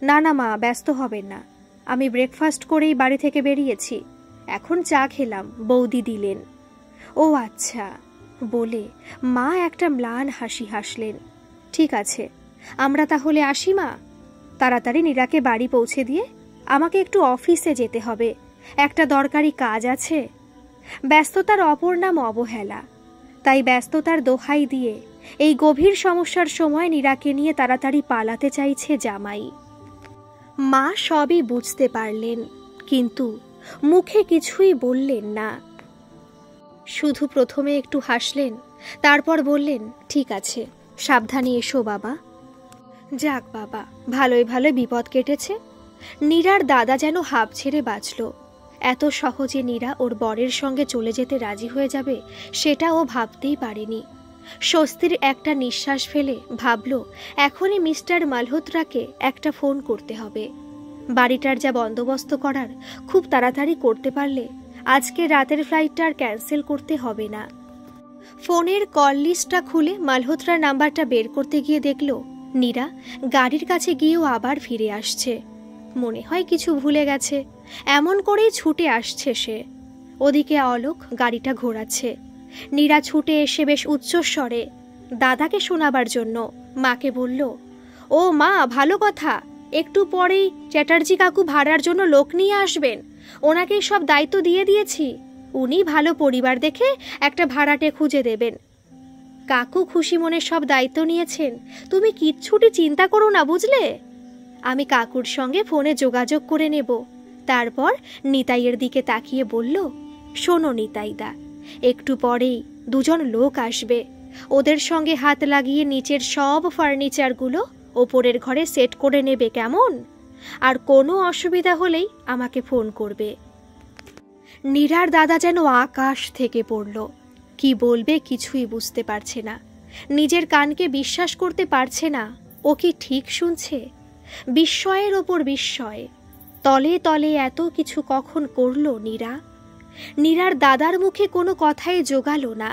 না না মা, ব্যস্ত হবেন না, আমি ব্রেকফাস্ট করেই বাড়ি থেকে বেরিয়েছি, এখন চা খেলাম, বৌদি দিলেন। ও আচ্ছা বলে মা একটা ম্লান হাসি হাসলেন। ঠিক আছে, আমরা তাহলে আসি মা। তাড়াতাড়ি নীরাকে বাড়ি পৌঁছে দিয়ে আমাকে একটু অফিসে যেতে হবে, একটা দরকারি কাজ আছে। ব্যস্ততার অপর নাম অবহেলা, তাই ব্যস্ততার দোহাই দিয়ে এই গভীর সমস্যার সময় নীরাকে নিয়ে তাড়াতাড়ি পালাতে চাইছে জামাই। মা সবই বুঝতে পারলেন, কিন্তু মুখে কিছুই বললেন না। শুধু প্রথমে একটু হাসলেন, তারপর বললেন, ঠিক আছে, সাবধানে এসো বাবা। যাক বাবা, ভালোই ভালোই বিপদ কেটেছে। নীরার দাদা যেন হাঁপ ছেড়ে বাঁচল। এত সহজে নীরা ওর বরের সঙ্গে চলে যেতে রাজি হয়ে যাবে সেটা ও ভাবতেই পারেনি। স্বস্তির একটা নিঃশ্বাস ফেলে ভাবল, এখনই মিস্টার মালহোত্রাকে একটা ফোন করতে হবে। বাড়িটার যা বন্দোবস্ত করার খুব তাড়াতাড়ি করতে পারলে আজকে রাতের ফ্লাইটটা আর ক্যান্সেল করতে হবে না। ফোনের কল লিস্টটা খুলে মালহোত্রার নাম্বারটা বের করতে গিয়ে দেখল নীরা গাড়ির কাছে গিয়েও আবার ফিরে আসছে। মনে হয় কিছু ভুলে গেছে, এমন করেই ছুটে আসছে সে। ওদিকে অলোক গাড়িটা ঘোরাচ্ছে। নীরা ছুটে এসে বেশ উচ্চস্বরে দাদাকে শোনাবার জন্য মাকে বলল, ও মা, ভালো কথা, একটু পরেই চ্যাটার্জি কাকু ভাড়ার জন্য লোক নিয়ে আসবেন, ওনাকেই সব দায়িত্ব দিয়ে দিয়েছি, উনি ভালো পরিবার দেখে একটা ভাড়াটে খুঁজে দেবেন। কাকু খুশি মনে সব দায়িত্ব নিয়েছেন, তুমি কিচ্ছুটি চিন্তা করো না, বুঝলে? আমি কাকুর সঙ্গে ফোনে যোগাযোগ করে নেব। তারপর নিতাইয়ের দিকে তাকিয়ে বলল, শোনো নিতাইদা, একটু পরেই দুজন লোক আসবে, ওদের সঙ্গে হাত লাগিয়ে নিচের সব ফার্নিচারগুলো ওপরের ঘরে সেট করে নেবে, কেমন? আর কোনো অসুবিধা হলেই আমাকে ফোন করবে। নীরার দাদা যেন আকাশ থেকে পড়ল। কি বলবে কিছুই বুঝতে পারছে না, নিজের কানকে বিশ্বাস করতে পারছে না। ও কি ঠিক শুনছে? বিস্ময়ের ওপর বিস্ময়। তলে তলে এত কিছু কখন করলো নীরা? নীরার দাদার মুখে কোনো কথাই জোগালো না,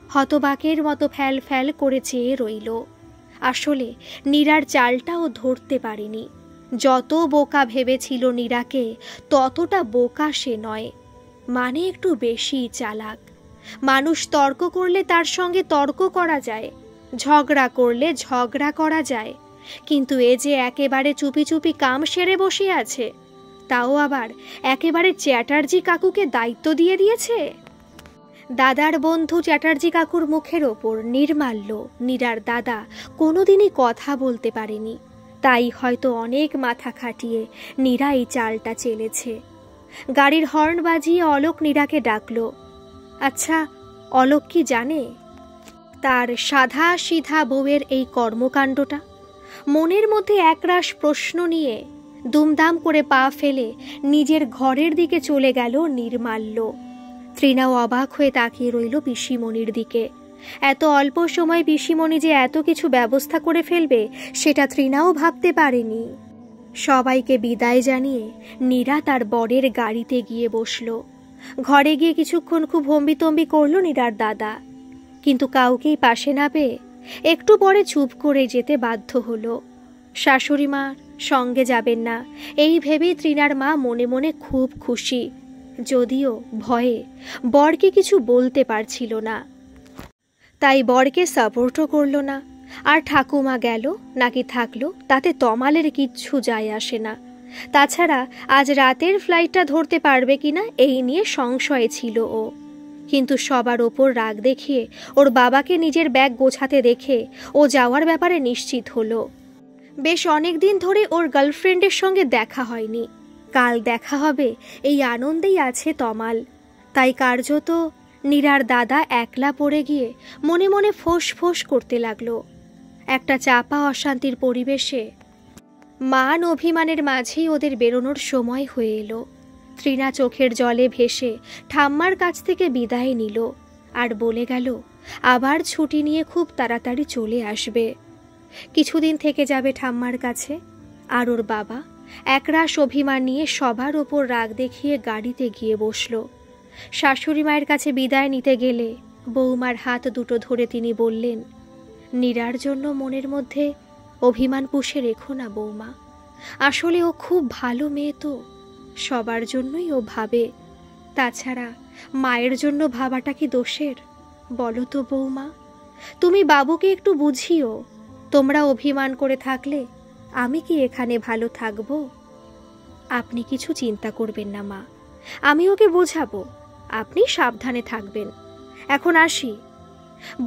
হতবাকের মতো ফ্যাল ফ্যাল করে চেয়ে রইল। আসলে নীরার চালটাও ধরতে পারেনি। যত বোকা ভেবেছিল নীরাকে, ততটা বোকা সে নয়, মানে একটু বেশি চালাক। মানুষ তর্ক করলে তার সঙ্গে তর্ক করা যায়, ঝগড়া করলে ঝগড়া করা যায়, কিন্তু এ যে একেবারে চুপি চুপি কাম সেরে বসে আছে, তাও আবার একেবারে চ্যাটার্জি কাকুকে দায়িত্ব দিয়ে দিয়েছে। দাদার বন্ধু চ্যাটার্জি কাকুর মুখের ওপর নির্মাল্য নীরার দাদা কোনোদিনই কথা বলতে পারেনি, তাই হয়তো অনেক মাথা খাটিয়ে নীরা এই চালটা চেলেছে। গাড়ির হর্ন বাজিয়ে অলোক নীরাকে ডাকল। আচ্ছা, অলোক কি জানে তার সাধা সিধা বউয়ের এই কর্মকাণ্ডটা? মনের মধ্যে একরাশ প্রশ্ন নিয়ে দুমদাম করে পা ফেলে নিজের ঘরের দিকে চলে গেল নির্মাল্য। তৃণাও অবাক হয়ে তাকিয়ে রইল পিসিমণির দিকে। এত অল্প সময় পিসিমণি যে এত কিছু ব্যবস্থা করে ফেলবে সেটা তৃণাও ভাবতে পারেনি। সবাইকে বিদায় জানিয়ে নীরা তার বরের গাড়িতে গিয়ে বসল। ঘরে গিয়ে কিছুক্ষণ খুব হম্বিতম্বি করল নীরার দাদা, কিন্তু কাউকেই পাশে না পেয়ে একটু পরে চুপ করে যেতে বাধ্য হলো। শাশুড়ি মার সঙ্গে যাবেন না এই ভেবেই তৃণার মা মনে মনে খুব খুশি, যদিও ভয়ে বরকে কিছু বলতে পারছিল না। তাই বরকে সাপোর্টও করল না। আর ঠাকুমা গেল নাকি থাকলো তাতে তমালের কিচ্ছু যায় আসে না। তাছাড়া আজ রাতের ফ্লাইটটা ধরতে পারবে কিনা এই নিয়ে সংশয়ে ছিল ও। কিন্তু সবার ওপর রাগ দেখিয়ে ওর বাবাকে নিজের ব্যাগ গোছাতে দেখে ও যাওয়ার ব্যাপারে নিশ্চিত হলো। বেশ অনেক দিন ধরে ওর গার্লফ্রেন্ডের সঙ্গে দেখা হয়নি, কাল দেখা হবে এই আনন্দেই আছে তমাল। তাই কার্যত নীরার দাদা একলা পড়ে গিয়ে মনে মনে ফোঁস ফোঁস করতে লাগলো। একটা চাপা অশান্তির পরিবেশে মান অভিমানের মাঝেই ওদের বেরোনোর সময় হয়ে এলো। তৃণা চোখের জলে ভেসে ঠাম্মার কাছ থেকে বিদায় নিল আর বলে গেল আবার ছুটি নিয়ে খুব তাড়াতাড়ি চলে আসবে। কিছুদিন থেকে যাবে ঠাম্মার কাছে। আর ওর বাবা একরাশ অভিমান নিয়ে সবার ওপর রাগ দেখিয়ে গাড়িতে গিয়ে বসল। শাশুড়ি মায়ের কাছে বিদায় নিতে গেলে বৌমার হাত দুটো ধরে তিনি বললেন, নীরার জন্য মনের মধ্যে অভিমান পুষে রেখো না বৌমা। আসলে ও খুব ভালো মেয়ে, তো সবার জন্যই ও ভাবে। তাছাড়া মায়ের জন্য ভাবাটা কি দোষের বলো তো বৌমা? তুমি বাবুকে একটু বুঝিও। তোমরা অভিমান করে থাকলে আমি কি এখানে ভালো থাকব? আপনি কিছু চিন্তা করবেন না মা, আমি ওকে বোঝাবো, আপনি সাবধানে থাকবেন। এখন আসি।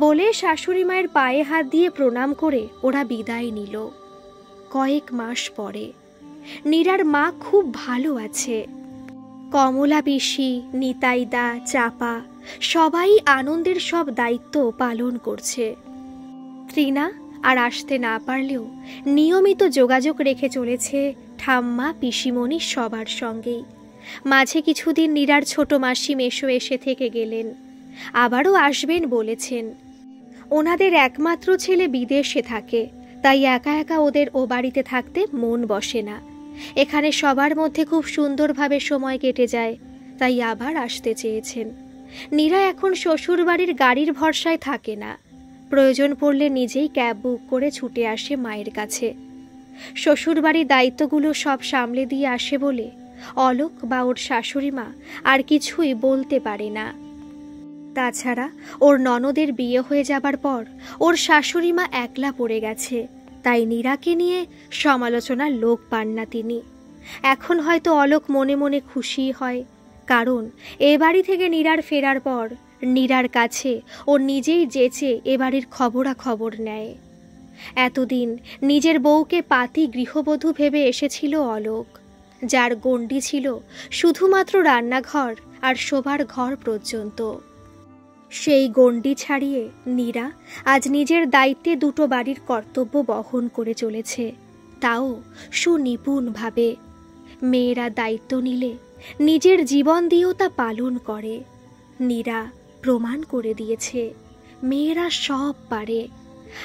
বলে শাশুড়ি মায়ের পায়ে হাত দিয়ে প্রণাম করে ওরা বিদায় নিল। কয়েক মাস পরে নীরার মা খুব ভালো আছে। কমলা পিসি, নিতাইদা, চাপা সবাই আনন্দের সব দায়িত্ব পালন করছে। তৃণা আর আসতে না পারলেও নিয়মিত যোগাযোগ রেখে চলেছে ঠাম্মা পিসিমণি সবার সঙ্গেই। মাঝে কিছুদিন নীরার ছোট মাসি মেশো এসে থেকে গেলেন, আবারও আসবেন বলেছেন। ওনাদের একমাত্র ছেলে বিদেশে থাকে, তাই একা একা ওদের ও বাড়িতে থাকতে মন বসে না। এখানে সবার মধ্যে খুব সুন্দরভাবে সময় কেটে যায়, তাই আবার আসতে চেয়েছেন। নীরা এখন শ্বশুর বাড়ির গাড়ির ভরসায় থাকে না, প্রয়োজন পড়লে নিজেই ক্যাব বুক করে ছুটে আসে মায়ের কাছে। শ্বশুর বাড়ির দায়িত্বগুলো সব সামলে দিয়ে আসে বলে অলোক বা ওর শাশুড়ি মা আর কিছুই বলতে পারে না। তাছাড়া ওর ননদের বিয়ে হয়ে যাবার পর ওর শাশুড়ি মা একলা পড়ে গেছে, তাই নীরাকে নিয়ে সমালোচনার লোক পান না তিনি। এখন হয়তো অলোক মনে মনে খুশি হয়, কারণ এ বাড়ি থেকে নীরার ফেরার পর নীরার কাছে ও নিজেই যেচে এ বাড়ির খবরাখবর নেয়। এতদিন নিজের বউকে পাতি গৃহবধূ ভেবে এসেছিল অলোক, যার গণ্ডি ছিল শুধুমাত্র রান্নাঘর আর শোবার ঘর পর্যন্ত। সেই গণ্ডি ছাড়িয়ে নীরা আজ নিজের দায়িত্বে দুটো বাড়ির কর্তব্য বহন করে চলেছে, তাও সুনিপুণভাবে। মেয়েরা দায়িত্ব নিলে নিজের জীবন দিয়েও তা পালন করে। নীরা প্রমাণ করে দিয়েছে মেয়েরা সব পারে।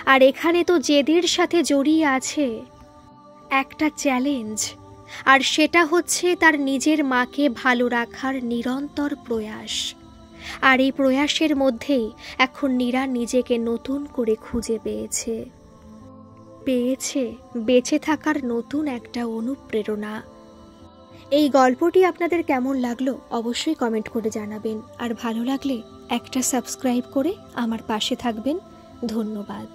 আর এখানে তো জেদের সাথে জড়িয়ে আছে একটা চ্যালেঞ্জ, আর সেটা হচ্ছে তার নিজের মাকে ভালো রাখার নিরন্তর প্রয়াস। আর এই প্রয়াসের মধ্যেই এখন নীরা নিজেকে নতুন করে খুঁজে পেয়েছে বেঁচে থাকার নতুন একটা অনুপ্রেরণা। এই গল্পটি আপনাদের কেমন লাগলো অবশ্যই কমেন্ট করে জানাবেন, আর ভালো লাগলে একটা সাবস্ক্রাইব করে আমার পাশে থাকবেন। ধন্যবাদ।